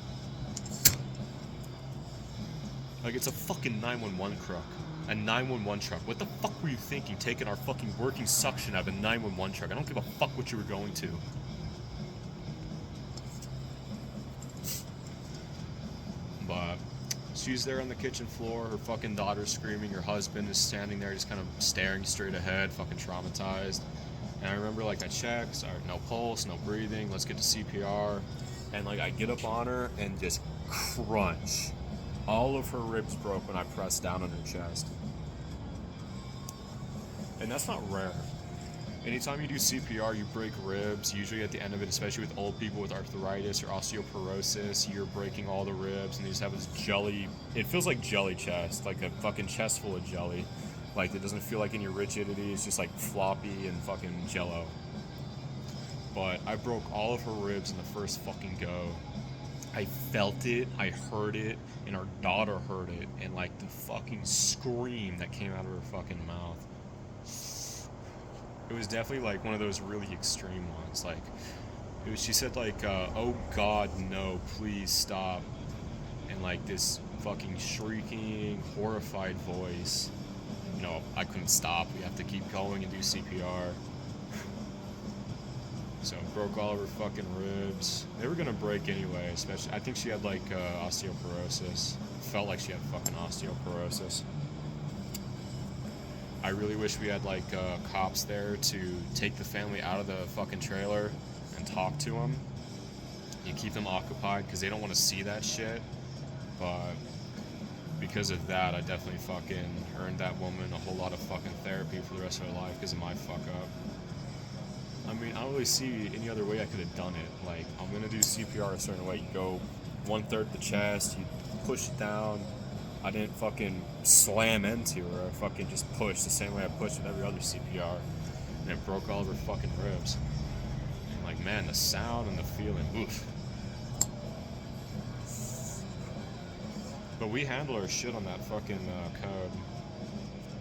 Like, it's a fucking 911 truck. A 911 truck. What the fuck were you thinking, taking our fucking working suction out of a 911 truck? I don't give a fuck what you were going to. But she's there on the kitchen floor, her fucking daughter's screaming, her husband is standing there just kind of staring straight ahead, fucking traumatized. And I remember, like, I checked, sorry, no pulse, no breathing, let's get to CPR. And, like, I get up on her and just crunch. All of her ribs broke when I pressed down on her chest. And that's not rare. Anytime you do CPR, you break ribs, usually at the end of it, especially with old people with arthritis or osteoporosis, you're breaking all the ribs, and they just have this jelly, it feels like jelly chest, like a fucking chest full of jelly. Like, it doesn't feel like any rigidity, it's just like floppy and fucking jello. But I broke all of her ribs in the first fucking go. I felt it, I heard it, and our daughter heard it, and like the fucking scream that came out of her fucking mouth. It was definitely like one of those really extreme ones. Like, it was, she said like, oh God, no, please stop. And like this fucking shrieking, horrified voice. You know, I couldn't stop. We have to keep going and do CPR. So broke all of her fucking ribs. They were gonna break anyway, especially, I think she had like osteoporosis. Felt like she had fucking osteoporosis. I really wish we had like cops there to take the family out of the fucking trailer and talk to them. You keep them occupied because they don't want to see that shit. But because of that, I definitely fucking earned that woman a whole lot of fucking therapy for the rest of her life because of my fuck up. I mean, I don't really see any other way I could have done it. Like, I'm gonna do CPR a certain way. You go 1/3 the chest, you push it down. I didn't fucking slam into her. I fucking just pushed the same way I pushed with every other CPR. And it broke all of her fucking ribs. And like, man, the sound and the feeling, oof. But we handle our shit on that fucking code.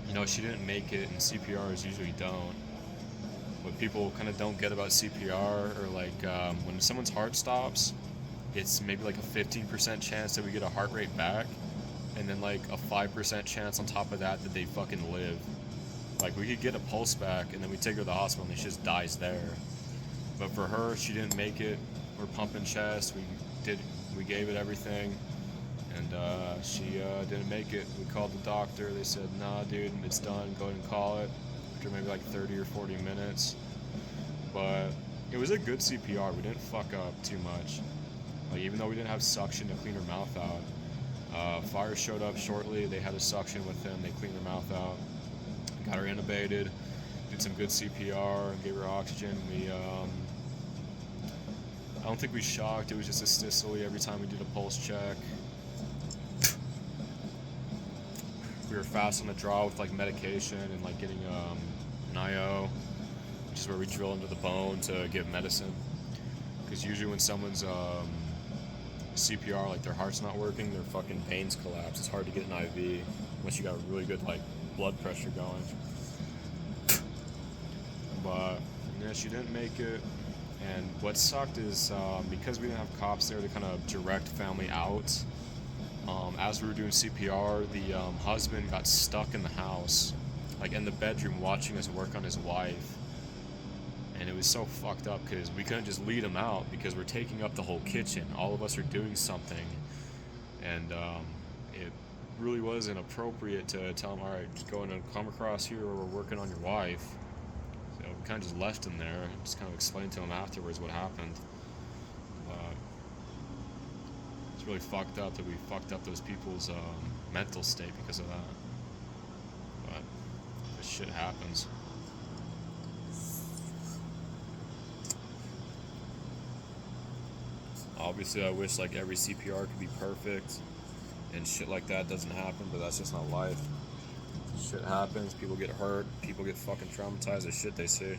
You know, she didn't make it, and CPRs usually don't. What people kind of don't get about CPR, or like when someone's heart stops, it's maybe like a 15% chance that we get a heart rate back, and then like a 5% chance on top of that they fucking live. Like, we could get a pulse back, and then we take her to the hospital, and she just dies there. But for her, she didn't make it. We're pumping chest. We gave it everything. And she didn't make it. We called the doctor. They said, nah, dude, it's done. Go ahead and call it. After maybe like 30 or 40 minutes. But it was a good CPR. We didn't fuck up too much. Like, even though we didn't have suction to clean her mouth out. Fire showed up shortly. They had a suction with them. They cleaned her mouth out. Got her intubated. Did some good CPR. Gave her oxygen. I don't think we shocked. It was just a systole every time we did a pulse check. We were fast on the draw with like medication and like getting an IO, which is where we drill into the bone to give medicine. Because usually when someone's CPR, like their heart's not working, their fucking veins collapse. It's hard to get an IV unless you got really good like blood pressure going. But yeah, she didn't make it. And what sucked is because we didn't have cops there to kind of direct family out. As we were doing CPR, the husband got stuck in the house, like in the bedroom, watching us work on his wife. And it was so fucked up because we couldn't just lead him out because we're taking up the whole kitchen. All of us are doing something. And it really was inappropriate to tell him, all right, just go in and come across here where we're working on your wife. So we kind of just left him there and just kind of explained to him afterwards what happened. Really fucked up that we fucked up those people's mental state because of that. But this shit happens. Obviously, I wish like every CPR could be perfect and shit like that doesn't happen, but that's just not life. Shit happens, people get hurt, people get fucking traumatized by shit they see.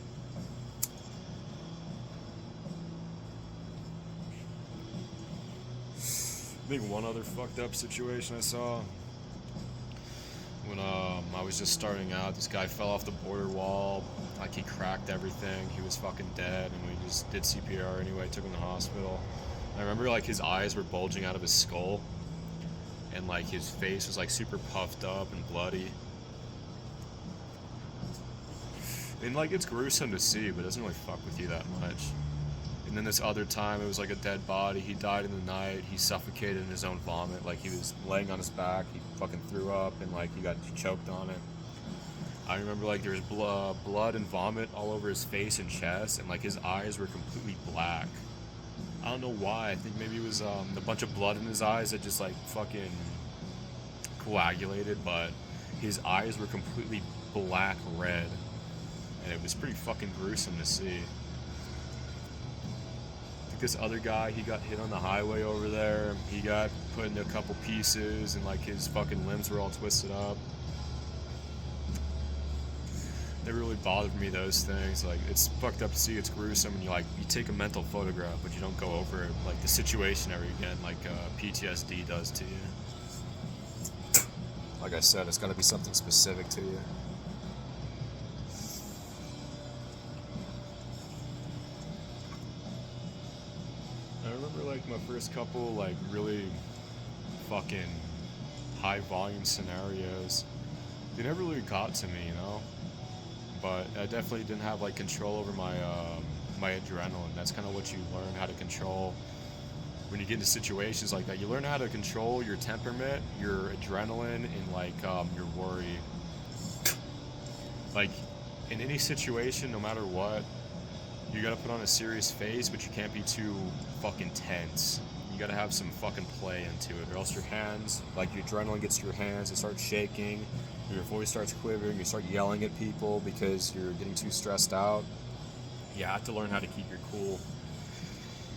I think one other fucked up situation I saw when I was just starting out, this guy fell off the border wall, like he cracked everything, he was fucking dead, and we just did CPR anyway, took him to the hospital. I remember like his eyes were bulging out of his skull, and like his face was like super puffed up and bloody. And like it's gruesome to see, but it doesn't really fuck with you that much. And then this other time, it was like a dead body. He died in the night. He suffocated in his own vomit. Like he was laying on his back. He fucking threw up and like he choked on it. I remember like there was blood and vomit all over his face and chest, and like his eyes were completely black. I don't know why. I think maybe it was a bunch of blood in his eyes that just like fucking coagulated, but his eyes were completely black red, and it was pretty fucking gruesome to see. This other guy, he got hit on the highway over there. He got put into a couple pieces, and like his fucking limbs were all twisted up. Never really bothered me, those things. Like it's fucked up to see, it's gruesome, and you take a mental photograph, but you don't go over like the situation ever again, like PTSD does to you. Like I said, it's gotta be something specific to you. I remember like my first couple like really fucking high volume scenarios. They never really got to me, you know. But I definitely didn't have like control over my my adrenaline. That's kind of what you learn how to control when you get into situations like that. You learn how to control your temperament, your adrenaline, and like your worry. Like in any situation, no matter what, you gotta put on a serious face, but you can't be too fucking tense. You gotta have some fucking play into it, or else your hands, like your adrenaline gets to your hands, it starts shaking, your voice starts quivering, you start yelling at people because you're getting too stressed out. You have to learn how to keep your cool.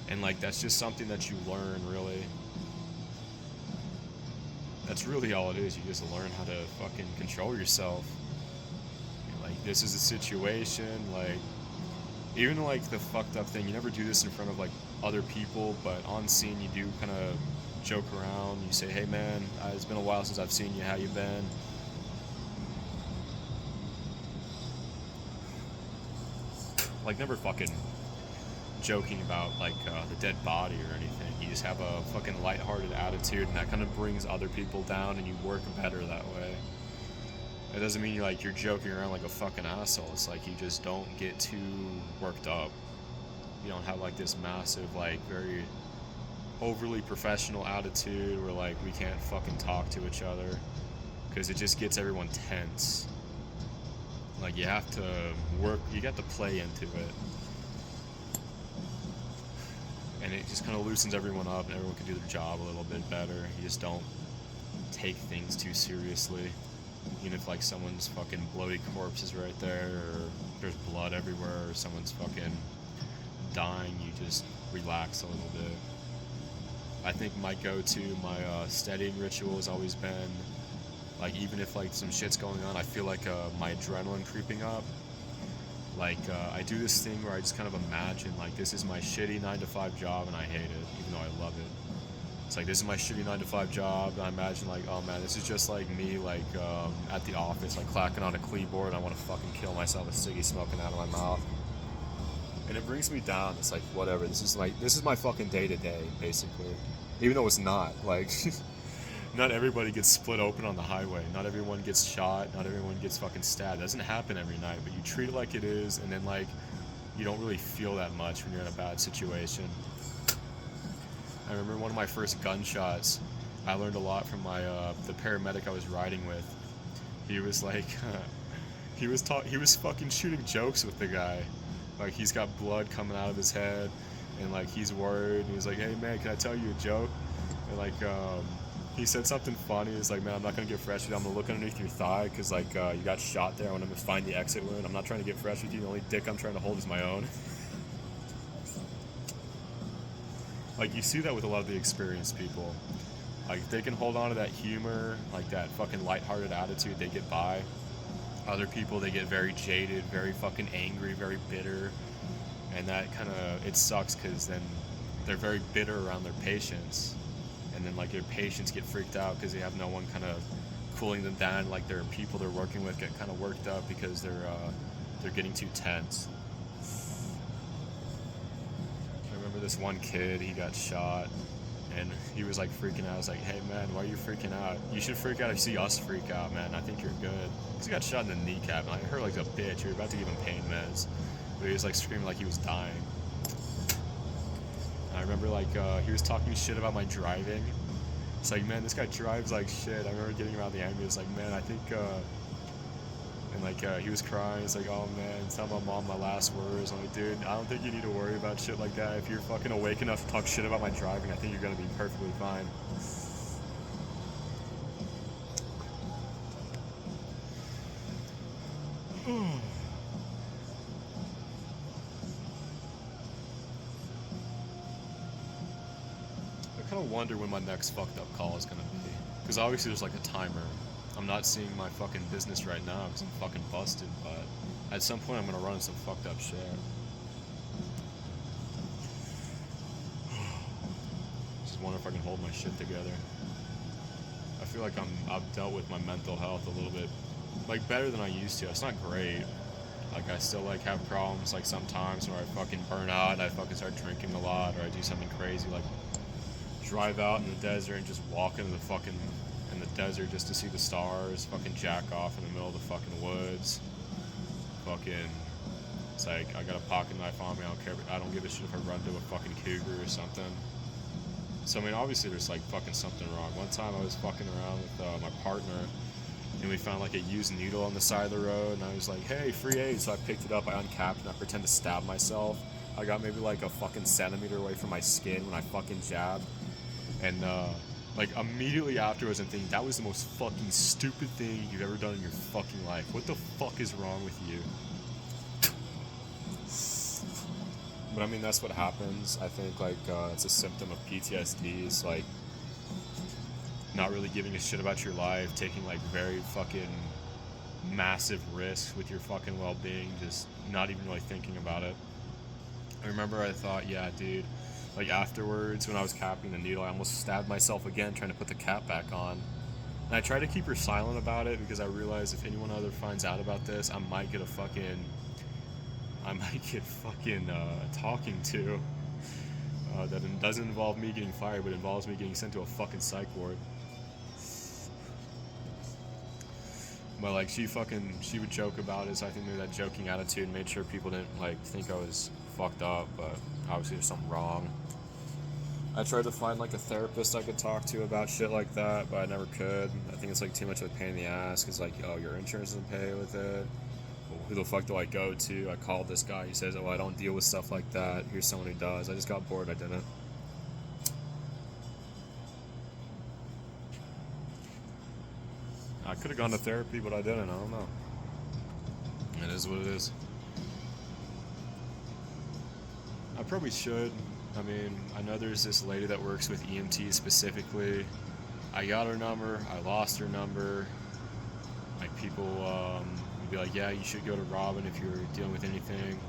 And like that's just something that you learn, really. That's really all it is. You just learn how to fucking control yourself. Like this is a situation, like even like the fucked up thing, you never do this in front of like other people, but on scene you do kind of joke around. You say, hey man, it's been a while since I've seen you, how you been? Like never fucking joking about like the dead body or anything. You just have a fucking lighthearted attitude, and that kind of brings other people down, and you work better that way. It doesn't mean you're joking around like a fucking asshole. It's like you just don't get too worked up. You don't have like this massive, like very overly professional attitude where like we can't fucking talk to each other, because it just gets everyone tense. Like you have to work, you got to play into it. And it just kind of loosens everyone up, and everyone can do their job a little bit better. You just don't take things too seriously. Even if like someone's fucking bloody corpse is right there, or there's blood everywhere, or someone's fucking dying, you just relax a little bit. I think my steadying ritual has always been, like even if like some shit's going on, I feel like my adrenaline creeping up. Like I do this thing where I just kind of imagine like this is my shitty 9-to-5 job and I hate it, even though I love it. It's like, this is my shitty 9-to-5 job, and I imagine like, oh man, this is just like me like at the office, like clacking on a keyboard, and I want to fucking kill myself with ciggy smoking out of my mouth. And it brings me down. It's like, whatever, this is my fucking day-to-day, basically. Even though it's not, like, not everybody gets split open on the highway. Not everyone gets shot. Not everyone gets fucking stabbed. It doesn't happen every night, but you treat it like it is, and then like, you don't really feel that much when you're in a bad situation. I remember one of my first gunshots, I learned a lot from the paramedic I was riding with. He was like, he was fucking shooting jokes with the guy. Like, he's got blood coming out of his head, and like, he's worried, and he's like, hey man, can I tell you a joke? And like, he said something funny. He's like, man, I'm not gonna get fresh with you, I'm gonna look underneath your thigh, cause like, you got shot there, I want to find the exit wound, I'm not trying to get fresh with you, the only dick I'm trying to hold is my own. Like, you see that with a lot of the experienced people. Like, if they can hold on to that humor, like that fucking lighthearted attitude, they get by. Other people, they get very jaded, very fucking angry, very bitter. And that kind of, it sucks because then they're very bitter around their patients. And then, like, their patients get freaked out because they have no one kind of cooling them down. Like, their people they're working with get kind of worked up because they're getting too tense. I remember this one kid, he got shot. And he was like freaking out. I was like, hey man, why are you freaking out? You should freak out if you see us freak out, man. I think you're good. Because he got shot in the kneecap, and I hurt like a bitch. We were about to give him pain meds. But he was like screaming like he was dying. And I remember like he was talking shit about my driving. It's like, man, this guy drives like shit. I remember getting him out of the ambulance, like, man, I think, and like he was crying. It's like, oh man, tell my mom my last words. I'm like, dude, I don't think you need to worry about shit like that. If you're fucking awake enough to talk shit about my driving, I think you're gonna be perfectly fine. I kind of wonder when my next fucked up call is gonna be, because obviously there's like a timer. I'm not seeing my fucking business right now because I'm fucking busted, but at some point I'm gonna run into some fucked up shit. Just wonder if I can hold my shit together. I feel like I've dealt with my mental health a little bit, like, better than I used to. It's not great. Like, I still like have problems like sometimes where I fucking burn out and I fucking start drinking a lot, or I do something crazy like drive out in the desert and just walk into the fucking in the desert just to see the stars, fucking jack off in the middle of the fucking woods. Fucking, it's like, I got a pocket knife on me, I don't care, I don't give a shit if I run into a fucking cougar or something. So, I mean, obviously there's like fucking something wrong. One time I was fucking around with my partner, and we found like a used needle on the side of the road, and I was like, hey, free aid. So I picked it up, I uncapped it, and I pretend to stab myself. I got maybe like a fucking centimeter away from my skin when I fucking jabbed. And like immediately afterwards I'm thinking, that was the most fucking stupid thing you've ever done in your fucking life. What the fuck is wrong with you? But I mean, that's what happens. I think like it's a symptom of PTSD. It's like not really giving a shit about your life, taking like very fucking massive risks with your fucking well-being, just not even really thinking about it. I remember I thought, yeah, dude, like afterwards when I was capping the needle, I almost stabbed myself again trying to put the cap back on. And I tried to keep her silent about it because I realized if anyone other finds out about this, I might get fucking talking to. That doesn't involve me getting fired, but involves me getting sent to a fucking psych ward. But like she would joke about it, so I think maybe that joking attitude made sure people didn't like think I was fucked up, but obviously there's something wrong. I tried to find like a therapist I could talk to about shit like that, but I never could. I think it's like too much of a pain in the ass, because like, oh, your insurance doesn't pay with it. Well, who the fuck do I go to? I called this guy, he says, oh, I don't deal with stuff like that. Here's someone who does. I just got bored, I didn't. I could have gone to therapy, but I didn't. I don't know. It is what it is. I probably should. I mean, I know there's this lady that works with EMT specifically. I got her number. I lost her number. Like, people would be like, yeah, you should go to Robin if you're dealing with anything.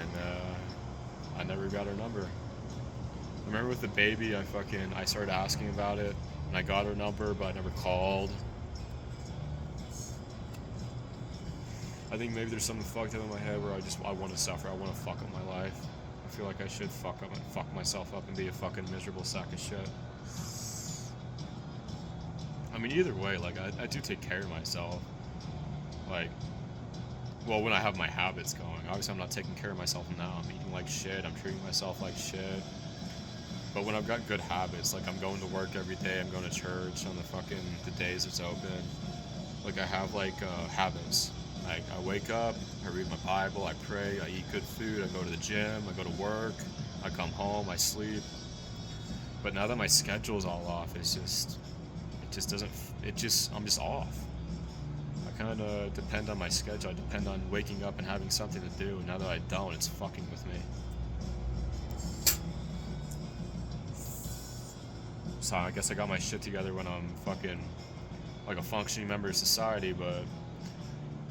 And I never got her number. I remember with the baby, I started asking about it, and I got her number, but I never called. I think maybe there's something fucked up in my head where I want to suffer. I want to fuck up my life. I feel like I should fuck myself up and be a fucking miserable sack of shit. I mean, either way, like, I do take care of myself. Like, well, when I have my habits going. Obviously, I'm not taking care of myself now. I'm eating like shit. I'm treating myself like shit. But when I've got good habits, like I'm going to work every day, I'm going to church on the days it's open. Like, I have like habits. Like, I wake up, I read my Bible, I pray, I eat good food, I go to the gym, I go to work, I come home, I sleep. But now that my schedule's all off, I'm just off. I kind of depend on my schedule. I depend on waking up and having something to do. And now that I don't, it's fucking with me. So I guess I got my shit together when I'm fucking like a functioning member of society, but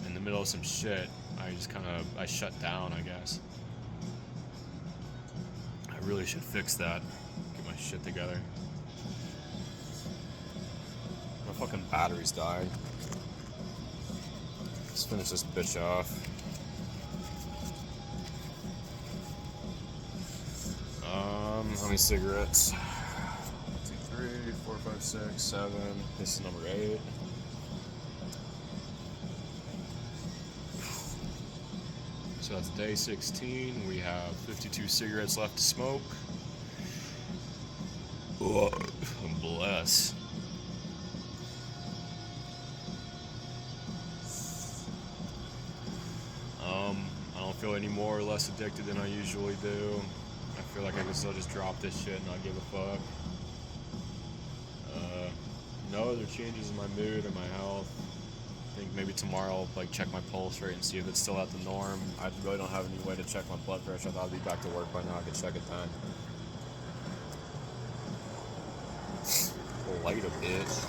in the middle of some shit, I shut down, I guess. I really should fix that. Get my shit together. My fucking batteries died. Let's finish this bitch off. How many cigarettes? 1, 2, 3, 4, 5, 6, 7. This is number 8. So that's day 16. We have 52 cigarettes left to smoke. Bless. I don't feel any more or less addicted than I usually do. I feel like I can still just drop this shit and not give a fuck. No other changes in my mood or my health. I think maybe tomorrow I'll like check my pulse rate and see if it's still at the norm. I really don't have any way to check my blood pressure. I thought I'd be back to work by now. I could check it then. Light a bitch.